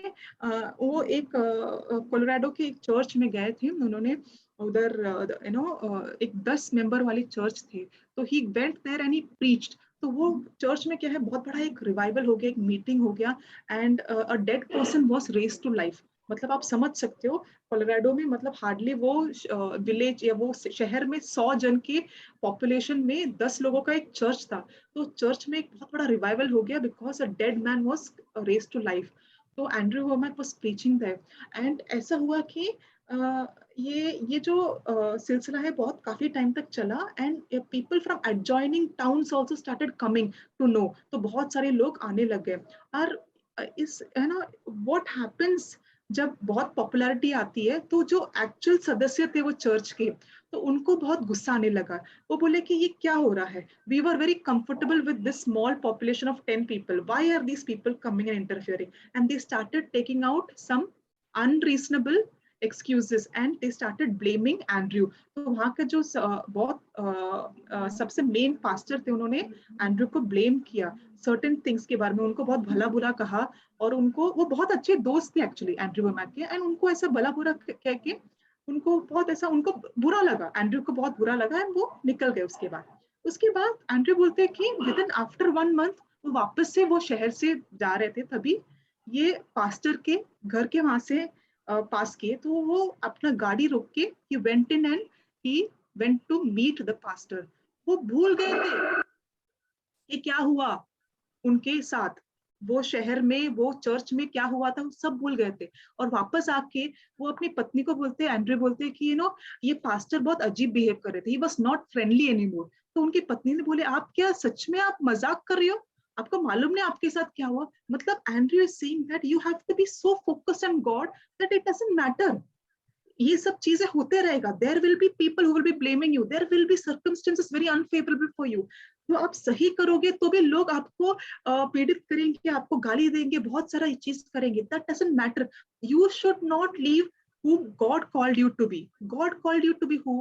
वो एक कोलोराडो के एक चर्च में गए थे. उन्होंने उधर एक 10 मेंबर वाली चर्च थे. तो he went there and he preached. तो वो चर्च में क्या है, बहुत बड़ा एक रिवाइवल हो गया, एक मीटिंग हो गया, एंड अ डेड पर्सन वाज रेज्ड टू लाइफ. मतलब आप समझ सकते हो, कोलोराडो में मतलब हार्डली वो विलेज या वो शहर में 100 जन के पॉपुलेशन में 10 लोगों का एक चर्च था. तो चर्च में एक बहुत बड़ा रिवाइवल हो गया बिकॉज अ डेड मैन वाज रेज्ड टू लाइफ. तो एंड्रयू वोमैक वाज प्रीचिंग देयर, एंड ऐसा हुआ कि ये जो सिलसिला है बहुत काफी टाइम तक चला, and people from adjoining towns also started coming to know. तो बहुत सारे लोग आने लग गए. और इस है ना, व्हाट हैपेंस जब बहुत पॉपुलैरिटी आती है, तो जो एक्चुअल सदस्य थे वो चर्च के, तो उनको बहुत गुस्सा आने लगा. वो बोले कि ये क्या हो रहा है, we were very comfortable with this small population of 10 people, why are these people coming and interfering. And they started taking out some unreasonable excuses and they started blaming Andrew. तो वहाँ का जो बहुत सबसे मेन पास्टर थे, उन्होंने Andrew को blame KIA certain things के बारे में, उनको बहुत भला बुरा कहा. और उनको, वो बहुत अच्छे दोस्त थे एक्चुअली एंड्रयू वोमैक के, एंड उनको ऐसा भला बुरा कह के उनको बहुत ऐसा, उनको बुरा लगा, एंड्रयू को बहुत बुरा लगा, एंड वो निकल गए. उसके बाद एंड्रयू बोलते हैं कि विद इन आफ्टर 1 month वो वापस से वो शहर से जा रहे थे, तभी ये पास्टर के घर के वहां से पास किए. तो वो अपना गाड़ी रोक के he went in and he went to meet the pastor. वो भूल गए थे कि क्या हुआ उनके साथ, वो शहर में, वो चर्च में क्या हुआ था, वो सब भूल गए थे. और वापस आके वो अपनी पत्नी को बोलते, एंड्रयू बोलते कि ये पास्टर बहुत अजीब बिहेव कर रहे थे, he was not friendly anymore. तो उनकी पत्नी ने बोले, आप क्या सच में आप मजाक कर रहे हो, आपको मालूम नहीं आपके साथ क्या हुआ. मतलब Andrew is saying that you have to be so focused on God that it doesn't matter. ये सब चीजें होते रहेगा. There will be people who will be blaming you, there will be circumstances very unfavourable for you. तो आप सही करोगे तो भी लोग आपको पीड़ित करेंगे, आपको गाली देंगे, बहुत सारा चीज करेंगे. That doesn't matter. You should not leave who God called you to be. God called you to be who?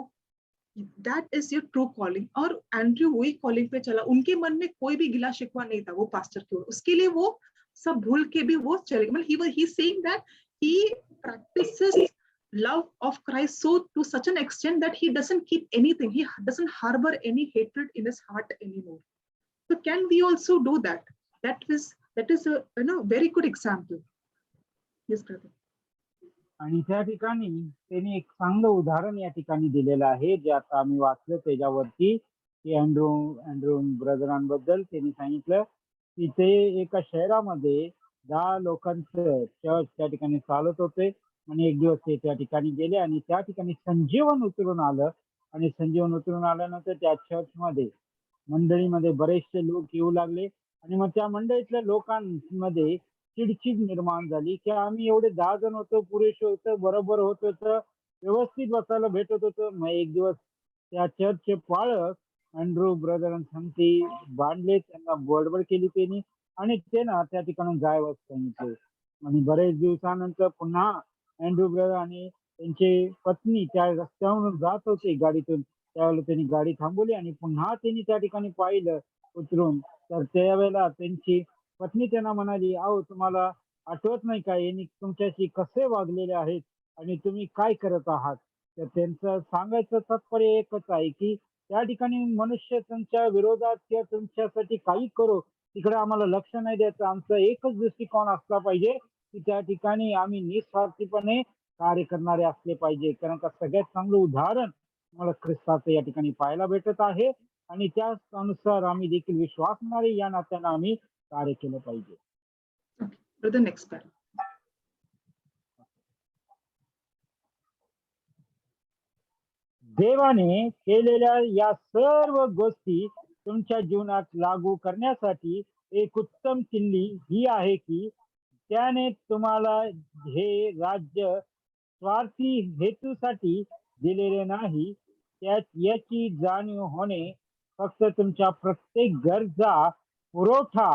That is your true calling. और एंड्रयू वही कॉलिंग पे चला. उनके मन में कोई भी गिला शिकवा नहीं था वो पास्टर की ओर, उसके लिए वो सब भूल के भी वो चले. मतलब he saying that he practices love of Christ so to such an extent that he doesn't keep anything, he doesn't harbor any hatred in his heart anymore. So can we also do that? That is a very good example. Yes, brother. आणि त्या ठिकाणी त्यांनी एक चांगलं उदाहरण या ठिकाणी दिलेलं आहे, जे आता आम्ही वाचलं त्याच्यावरती, की अँड्रू ब्रदरांबद्दल त्यांनी सांगितलं की ते एका शहरामध्ये 10 लोकांचं चर्च त्या ठिकाणी चालत होते. आणि एक दिवस ते त्या ठिकाणी गेले आणि त्या ठिकाणी संजीवन उतरून आलं. आणि संजीवन उतरून आल्यानंतर त्या चर्चमध्ये मंडळीमध्ये बरेचसे लोक येऊ लागले. आणि मग त्या मंडळीतल्या लोकांमध्ये चिडचिड निर्माण झाली, की आम्ही एवढे 10 जण होतो, पुरेसे होतं, बरोबर होत होतं, व्यवस्थित बसायला भेटत होतं. मग एक दिवस त्या चर्चचे पाळक अँड्रू ब्रदरांसाठी बांधले, त्यांना बडबड केली त्यांनी आणि ते ना त्या ठिकाणून जायवत सांगितले. आणि बरेच दिवसानंतर पुन्हा अँड्रू ब्रदर आणि त्यांची पत्नी त्या रस्त्यावरून जात होते गाडीतून. त्यावेळेला त्यांनी गाडी थांबवली आणि पुन्हा त्यांनी त्या ठिकाणी पाहिलं उतरून. तर त्यावेळेला त्यांची पत्नी त्यांना म्हणाली, अहो तुम्हाला आठवत नाही का यांनी तुमच्याशी कसे वागलेले आहेत आणि तुम्ही काय करत आहात. तर त्यांचं सांगायचं तात्पर्य एकच आहे, की त्या ठिकाणी मनुष्य तुमच्या विरोधात किंवा तुमच्यासाठी काही करो, तिकडे आम्हाला लक्ष नाही द्यायचं. आमचा एकच दृष्टिकोन असला पाहिजे, की त्या ठिकाणी आम्ही निस्वार्थीपणे कार्य करणारे असले पाहिजे. कारण का सगळ्यात चांगलं उदाहरण मला ख्रिस्ताचं या ठिकाणी पाहायला भेटत आहे. आणि त्याच अनुसार आम्ही देखील विश्वासणारे या नात्यानं आम्ही कार्य केलं पाहिजे. Brother, next paragraph. देवाने केलेल्या या सर्व गोष्टी तुमच्या जीवनात लागू करण्यासाठी एक उत्तम किल्ली ही आहे, की त्याने तुम्हाला हे राज्य स्वार्थी हेतूसाठी दिलेले नाही. याची जाणीव होणे फक्त तुमच्या प्रत्येक गरजा पुरवठा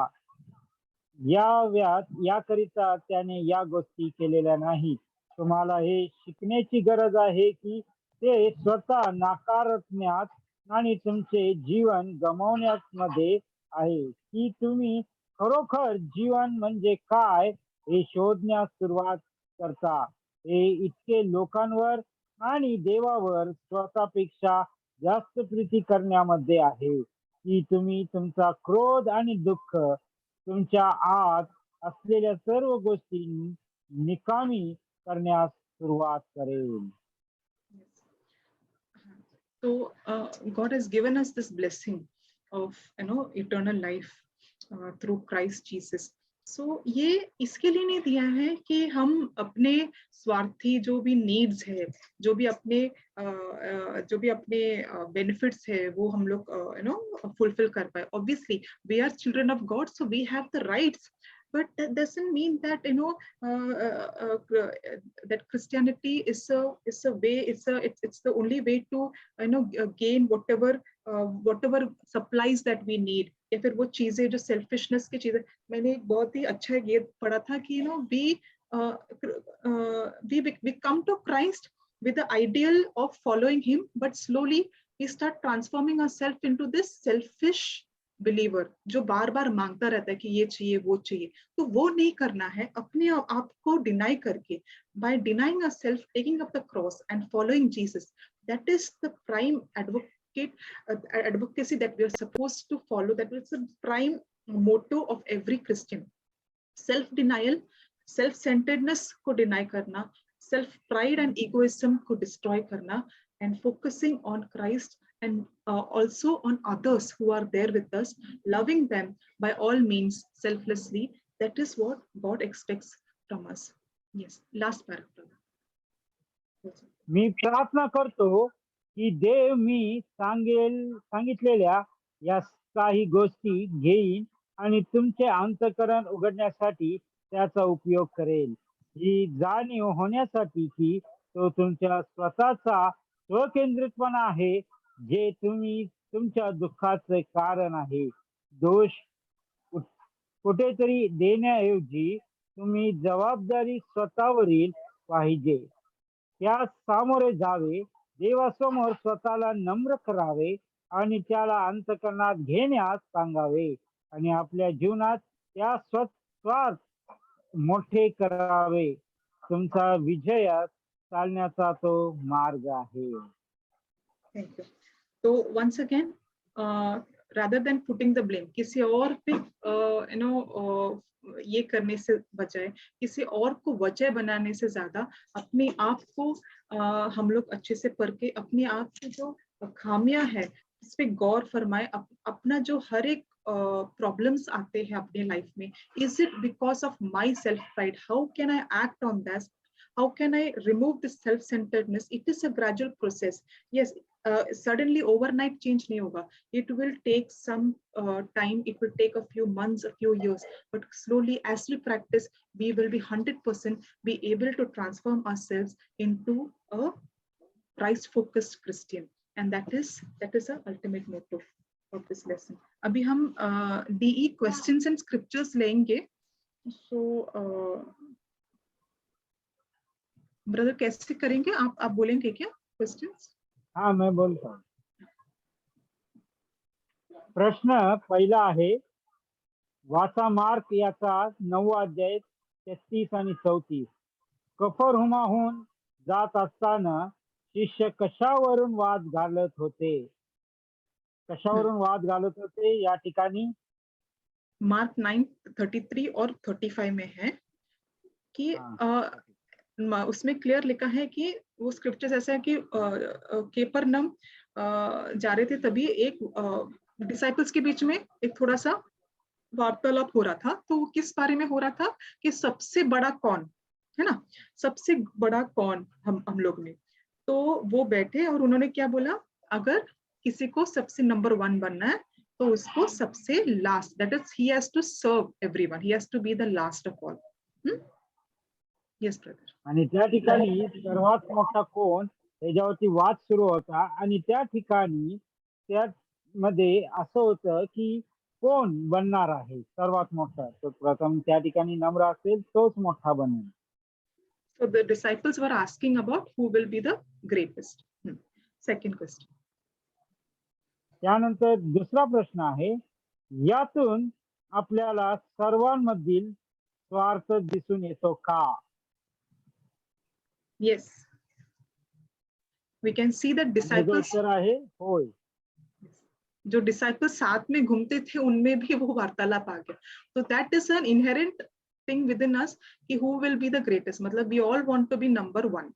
याकरिता त्याने या गोष्टी केलेल्या नाही. तुम्हाला हे शिकण्याची गरज आहे, की ते स्वतः नाकारण्यात आणि तुमचे जीवन गमावण्यामध्ये आहे, की तुम्ही खरोखर जीवन म्हणजे काय हे शोधण्यास सुरुवात करता. हे इतके लोकांवर आणि देवावर स्वतःपेक्षा जास्त प्रीती करण्यामध्ये आहे, की तुम्ही तुमचा क्रोध आणि दुःख तुमच्या आत असलेल्या सर्व गोष्टी निकामी करण्यास सुरुवात करेल. So God has given us this blessing of eternal life through Christ Jesus. So ये इसके लिए नहीं दिया है कि हम अपने स्वार्थी जो भी नीड्स है, जो भी अपने बेनिफिट्स है, वो हम लोग फुलफिल कर पाए. Obviously we are children of God, so we have the rights, but that doesn't mean that that Christianity is a way, it's the only way to gain whatever supplies that we need. या फिर वो चीजें जो selfishness की चीजें. मैंने एक बहुत ही अच्छा ये पढ़ा था कि we come to Christ with the ideal of following him, but slowly we start transforming ourselves into this selfish believer जो बार बार मांगता रहता है कि ये चाहिए वो चाहिए. तो वो नहीं करना है. अपने आप को डिनाई करके, by denying ourselves, taking up the cross and following Jesus, that is the prime advocacy that we are supposed to follow. That is the prime motto of every Christian. Self denial, self centeredness को deny करना, self pride and egoism को destroy करना, and focusing on Christ and also on others who are there with us, loving them by all means selflessly. That is what God expects from us. Yes, last paragraph. मी प्रार्थना करतो की देव मी सांगितलेल्या या काही गोष्टी घेईन आणि तुमचे अंतःकरण उघडण्यासाठी त्याचा उपयोग करेल. ही जाणीव होण्यासाठी की तो तुमच्या स्वतःचा स्वकेंद्रितपणा आहे, जे तुमच्या दुःखाचे कारण आहे. दोष कुठेतरी देण्याऐवजी तुम्ही जबाबदारी स्वतःवरील पाहिजे. त्यास सामोरे जावे, देवासमोर स्वतःला नम्र करावे आणि त्याला अंतःकरणात घेण्यास सांगावे आणि आपल्या जीवनात त्या स्वार्थ मोठे करावे. तुमचा विजयात चालण्याचा तो मार्ग आहे. Thank you. So once again, rather than putting the blame, किसी और पे ये करने से बजाय किसी और को वजह बनाने से ज्यादा अपने आप को हम लोग अच्छे से परखे, अपने आप की जो खामियां है इस पे गौर फरमाए। अपना जो हर एक प्रॉब्लम्स आते हैं अपने लाइफ में, is it because of my self pride, how can I act on that, how can I remove this self-centeredness? It is a gradual process. Yes, suddenly overnight change nahi hoga. It will take some time. It will take a few months, a few years. But slowly, as we practice, we will be 100% be able to transform ourselves into a Christ-focused Christian. And that is the ultimate motto of this lesson. अभी हम DE questions and scriptures लेंगे. So brother कैसे करेंगे आप बोलेंगे क्या questions? हाँ, मैं बोलता हूँ. प्रश्न पहिला आहे, वाचा मार्क याचा 9 अध्याय 33 आणि 34. कफरहुमाहून जात असताना शिष्य कशावरून वाद घालत होते? कशावरून वाद घालत होते या ठिकाणी मार्क 9:33 और 35 में है कि उसमें क्लियर लिखा है कि वो स्क्रिप्चर्स ऐसा है कि केपरनम जा रहे थे, तभी एक डिसाइपल्स के बीच में एक थोड़ा सा वार्तालाप हो रहा था. तो किस बारे में हो रहा था कि सबसे बड़ा कौन है ना, सबसे बड़ा कौन हम लोग में. तो वो बैठे और उन्होंने क्या बोला, अगर किसी को सबसे नंबर 1 बनना है तो उसको सबसे last, that is he has to serve everyone, he has to be the last of all. Yes brother. आणि त्या ठिकाणी सर्वात मोठा कोण याच्यावरती वाद सुरू होता. आणि त्या ठिकाणी त्यामध्ये असं होतं की कोण बनणार आहे सर्वात मोठा. तर प्रथम त्या ठिकाणी नम्र असेल तोच मोठा बनेल. So the disciples were asking about who will be the greatest. Second question. त्यानंतर दुसरा प्रश्न आहे, यातून आपल्याला सर्वांमधील स्वार्थ दिसून येतो का? Yes, we can see that disciples, उत्तर आहे होय. जो disciples साथ में घूमते थे उनमें भी वो वार्तालाप आ गया. So that is an inherent thing within us कि who will be the greatest, मतलब we all want to be number 1.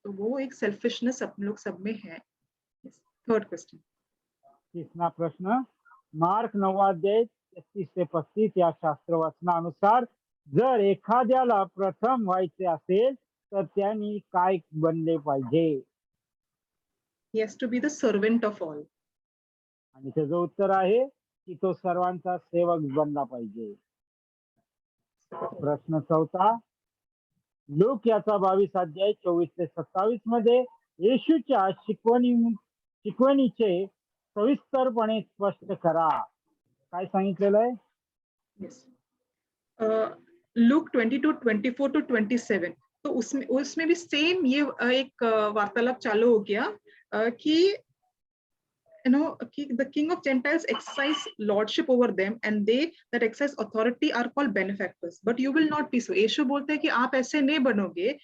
तो वो एक selfishness अपन लोग सब में है. Third question. तिसरा प्रश्न, मार्क 9 अध्याय 33 ते 35 या शास्त्र वचनानुसार जर एखाद्याला प्रथम व्हायचे असेल तर त्यांनी काय बनले पाहिजे? He has to be the servant of all. आणि त्याचं उत्तर आहे की तो सर्वांचा सेवक बनला पाहिजे. प्रश्न चौथा, लूक याचा 22 अध्याय 24 ते 27 मध्ये येशूच्या शिकवणीचे सविस्तरपणे स्पष्ट करा. काय सांगितलेलं आहे? Yes. Luke 22:24-27. तो उसमें भी सेम ये एक वार्तालाप चालू हो गया कि the king of Gentiles exercise lordship over them and they that exercise authority are called benefactors, but you will not be so. यीशु बोलते हैं कि आप ऐसे नहीं बनोगे,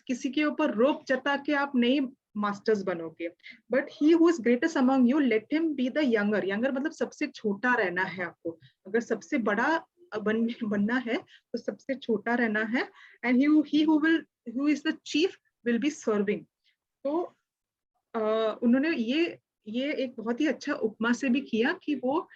किसी के ऊपर रोप जता के आप नहीं मास्टर्स बनोगे. But he who is greatest among you, let him be the younger. Younger मतलब सबसे छोटा रहना है आपको. अगर सबसे बड़ा बनना है तो सबसे छोटा रहना है. And he who is the chief will be serving. तो उन्होंने ये एक बहुत ही अच्छा उपमा से भी किया कि वो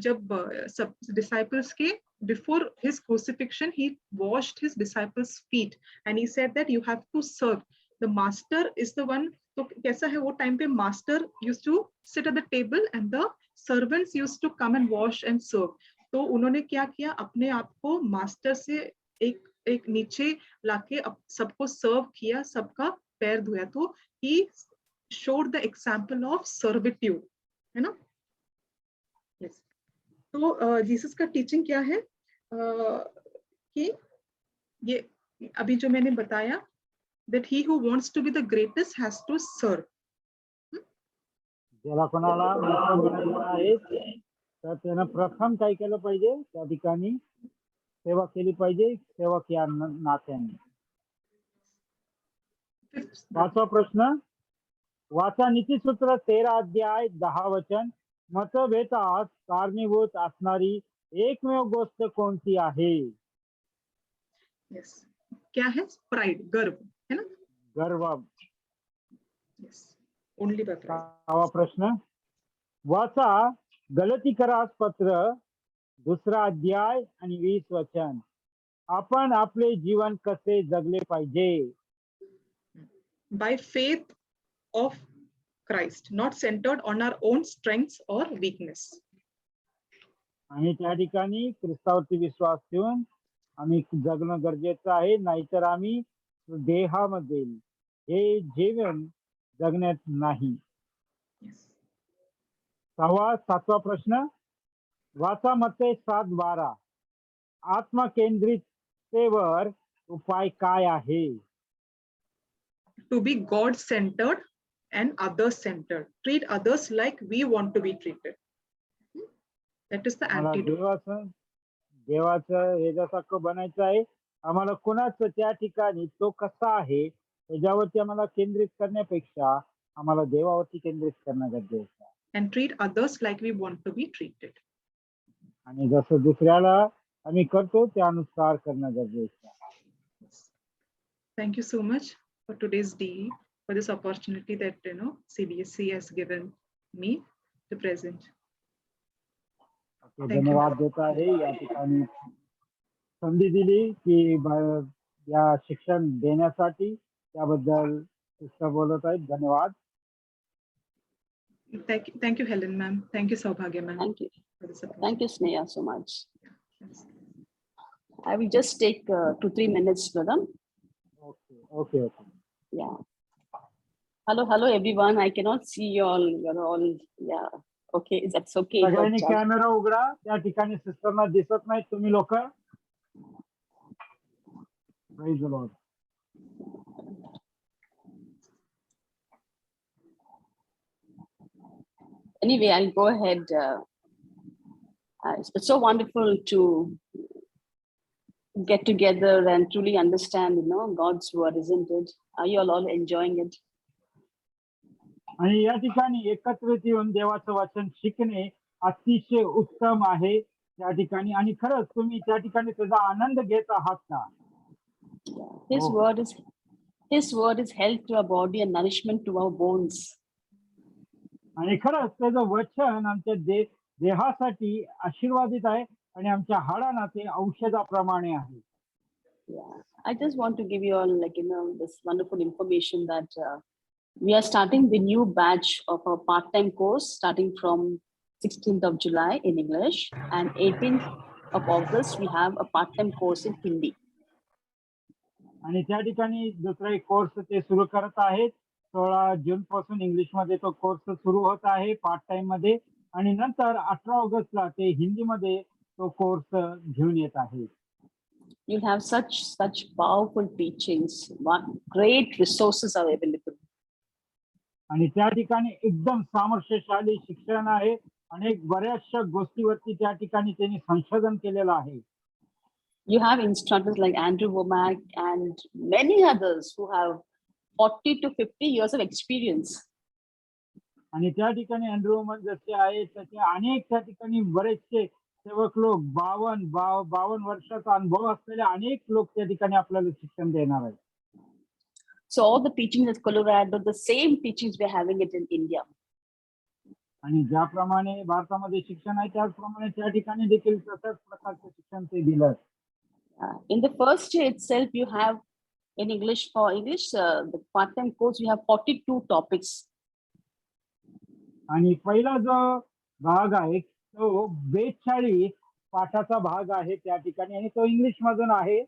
जब सब disciples K before his crucifixion he washed his disciples feet and he said that you have to serve. The master is the one. तो कैसा है वो time pay master used to sit at the table and the servants used to come and wash and serve. तो उन्होंने क्या KIA, अपने आप को मास्टर से एक नीचे लाके सबको सर्व किया, सबका पैर धोया. तो he showed the example of servitude, है ना. yes. तो जीसस का टीचिंग क्या है कि ये अभी जो मैंने बताया, that he who wants to be the greatest has to serve. ज्याला कोणाला मोठं बनायचं आहे तर त्यानं प्रथम काय केलं पाहिजे, त्या ठिकाणी सेवा केली पाहिजे, सेवक या नात्याने. पाचवा प्रश्न, वाचा नीतिसूत्र 13 अध्याय 10 वचन. मतभेदास कारणीभूत असणारी एकमेव गोष्ट कोणती आहे? Yes. क्या है? Pride, गर्व, है ना? गर्व. Yes. Only by pride. 6वा प्रश्न वाचा गलतीकरास पत्र 2रा अध्याय आणि 20 वचन. आपण आपले जीवन कसे जगले पाहिजे? By faith of Christ, not centered on our own strengths or weakness. आणि त्या ठिकाणी ख्रिस्तावरती विश्वास ठेवून आम्ही जगणं गरजेचं आहे, नाहीतर आम्ही देहामध्ये हे जीवन जगण्यात नाही. Yes. 7वा प्रश्न वाचा मत्ते 7:12. आत्मकेंद्रिततेवर उपाय काय आहे? To be God centered and others centered. Treat others like we want to be treated. That is the आम्हाला antidote. देवाचं ह्याच्यासारखं बनायचं आहे. आम्हाला कोणाचं त्या ठिकाणी तो कसा आहे त्याच्यावरती आम्हाला केंद्रित करण्यापेक्षा आम्हाला देवावरती केंद्रित करणं गरजेचं आहे. And treat others like we want to be treated. आणि जसं दुसऱ्याला आम्ही करतो त्यानुसार करणं गरजेचं आहे. Thank you so much for today's day, for this opportunity that CBSE has given me to present. Okay, धन्यवाद देत आहे या ठिकाणी संधी दिली की या शिक्षण देण्यासाठी, त्याबद्दल शिक्षक बोलत आहेत. धन्यवाद. Thank you, Helen ma'am. Thank you, Saubhagya ma'am. Thank you. For the support. Thank you, Sneha, so much. Yes. I will just take 2-3 minutes, brother. Okay. Yeah. Hello, everyone. I cannot see you all. You're all, yeah. Okay, that's okay. सगळ्यांनी but, camera उघडा. त्या ठिकाणी सिस्टरना दिसत नाहीत तुम्ही लोक. Praise the Lord. Anyway, I'll go ahead. It's so wonderful to get together and truly understand, God's word, isn't it? Are you all enjoying it? आणि या ठिकाणी एकत्रित येऊन देवाचं वचन शिकणे अतिशय उत्तम आहे त्या ठिकाणी. आणि खरंच तुम्ही त्या ठिकाणी त्याचा आनंद घेत आहात का? His word is health to our body and nourishment to our bones. आणि खरंच त्याचं वचन आमच्या देहासाठी आशीर्वादित आहे आणि आमच्या हाडांना ते औषधाप्रमाणे आहे. Yeah, I just want to give you all this wonderful information that we are starting the new batch of a part-time course starting from 16th of July in English, and 18th of August we have a part-time course in Hindi. आणि त्या ठिकाणी दुसरा एक course ते सुरू करत आहेत. 16 जून पासून इंग्लिश मध्ये तो कोर्स सुरू होत आहे पार्ट टाइम मध्ये, आणि नंतर 18 ऑगस्टला ते हिंदी मध्ये तो कोर्स घेऊन येत आहे. You'll have such powerful teachings. Great resources are available. आणि त्या ठिकाणी एकदम सामर्थ्यशाली शिक्षण आहे. अनेक बऱ्याचशा गोष्टीवरती त्या ठिकाणी त्यांनी संशोधन केलेलं आहे. You have instructors like Andrew Womack and many others who have 40 to 50 years of experience. आणि त्या ठिकाणी अँड्रू वुमन जसे आहेत त्याचे अनेक त्या ठिकाणी बरेचसे सेवक लोक 52 वर्षाचा अनुभव असलेले अनेक लोक त्या ठिकाणी आपल्याला शिक्षण देणार आहेत. So all the teachings at Colorado, the same teachings we're having it in India. आणि ज्याप्रमाणे भारतामध्ये शिक्षण आहे त्याचप्रमाणे त्या ठिकाणी देखील तशाच प्रकारचं शिक्षण ते दिलं. In the first year itself, you have in English, the part-time course, you have 42 topics. आणि पहिला जो भाग आहे तो 42 पाठाचा भाग आहे त्या ठिकाणी, आणि तो इंग्लिश मधून आहे.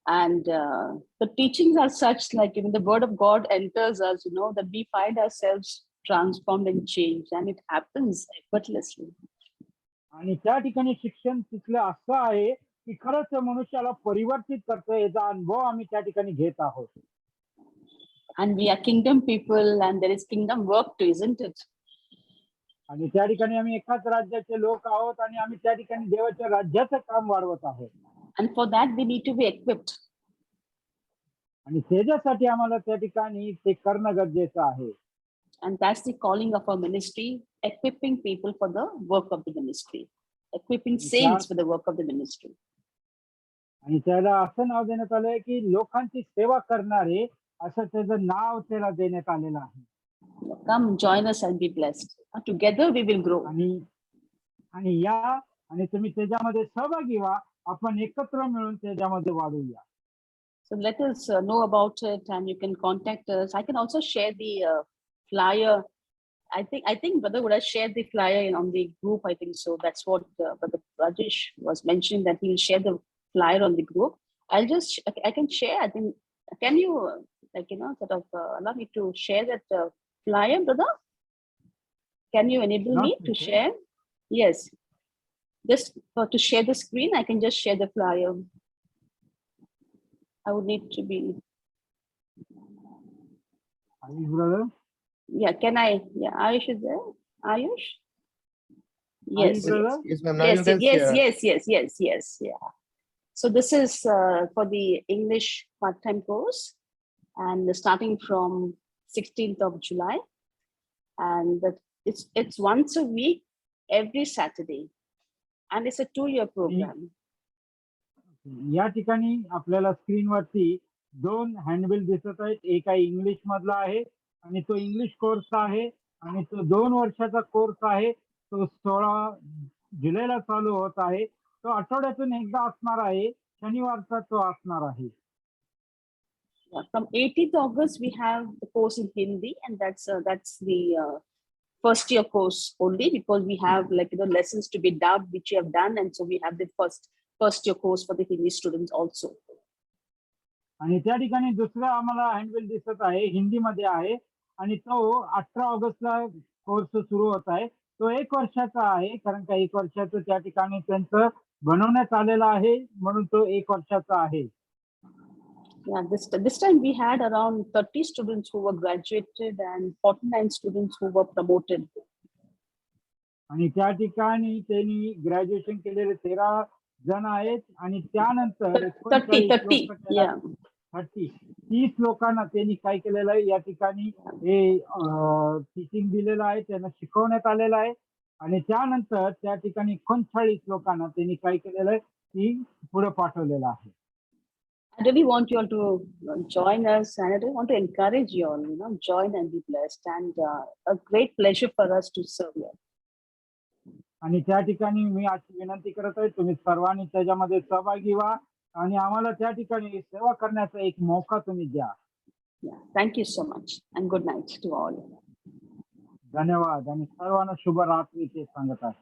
And the teachings are such like the word of God enters us, that we find ourselves transformed and changed, and it happens effortlessly. आणि त्या ठिकाणी शिक्षण तिथलं असं आहे की खरंच मनुष्याला परिवर्तित करतं, याचा अनुभव आम्ही त्या ठिकाणी घेत आहोत. And we are kingdom people, and there is kingdom work too, isn't it? आणि त्या ठिकाणी आम्ही एकाच राज्याचे लोक आहोत आणि आम्ही त्या ठिकाणी देवाच्या राज्याचं काम वाढवत आहोत. And for that we need to be equipped. आणि त्याच्यासाठी आम्हाला त्या ठिकाणी ते करणं गरजेचं आहे. And that's the calling of our ministry, equipping people for the work of the ministry, equipping saints for the work of the ministry. आणि त्याला असं नाव देण्यात आलंय की लोकांची सेवा करणारे, असं त्याचं नाव त्याला देण्यात आलेलं आहे. Come join us and be blessed. Together we will grow. आणि या आणि तुम्ही त्याच्यामध्ये सहभागी व्हा, आपण एकत्र मिळून त्याच्यामध्ये वाढूया. So let us know about it, and you can contact us. I can also share the flyer. I think Brother would have shared the flyer on the group. I think so. That's what Brother Rajesh was mentioning, that he will share the flyer on the group. I can share. I think, can you sort of allow me to share that flyer, brother? Can you enable me to share? Yes. Just to share the screen, I can just share the flyer. I would need to be. Ayush brother? Yeah, can I? Yeah, Ayush is there? Ayush? Yes. Ayush brother? Yes, ma'am. Now you can share. Yes. Yeah. So this is for the English part-time course, and starting from 16th of July, and it's once a week, every Saturday, and it's a 2-year program. या ठिकाणी आपल्याला स्क्रीनवरती 2 हँडबिल दिसत आहेत. एक आहे English मधला आहे आणि तो इंग्लिश कोर्स आहे आणि तो 2 वर्षाचा कोर्स आहे. तो 16 जुलैला चालू होत आहे. तो आठवड्यातून एकदा असणार आहे, शनिवारचा तो असणार आहे. From 18th August we have the course in Hindi, and that's the first year course only, because we have lessons to be dubbed, which we have done, and so we have the first year course for the Hindi students also. आणि त्या ठिकाणी दुसरा आम्हाला हँडबिल दिसत आहे, हिंदीमध्ये आहे आणि तो 18 ऑगस्टला कोर्स सुरू होत आहे. तो 1 वर्षाचा आहे, कारण का 1 वर्षाचं त्या ठिकाणी त्यांचं बनवण्यात आलेलं आहे, म्हणून तो 1 वर्षाचा आहे. Yeah, this time we had around 30 students who were graduated and 49 students who were promoted. आणि त्या ठिकाणी त्यांनी ग्रॅज्युएशन केलेले 13 जण आहेत आणि त्यानंतर 30 लोकांना त्यांनी काय केलेलं आहे, या ठिकाणी हे टीचिंग दिलेलं आहे, त्यांना शिकवण्यात आलेलं आहे. आणि त्यानंतर त्या ठिकाणी 39 लोकांना त्यांनी काय केलेलं आहे, की पुढे पाठवलेलं आहे. I really want you all to join us, and I really want to encourage you all, join and be blessed, and a great pleasure for us to serve you. आणि त्या ठिकाणी मी अशी विनंती करत आहे, तुम्ही सर्वांनी त्याच्यामध्ये सहभागी व्हा आणि आम्हाला त्या ठिकाणी सेवा करण्याचा एक मौका तुम्ही द्या. Thank you so much, and good night to all. धन्यवाद आणि सर्वांना शुभ रात्री ते सांगत आहे.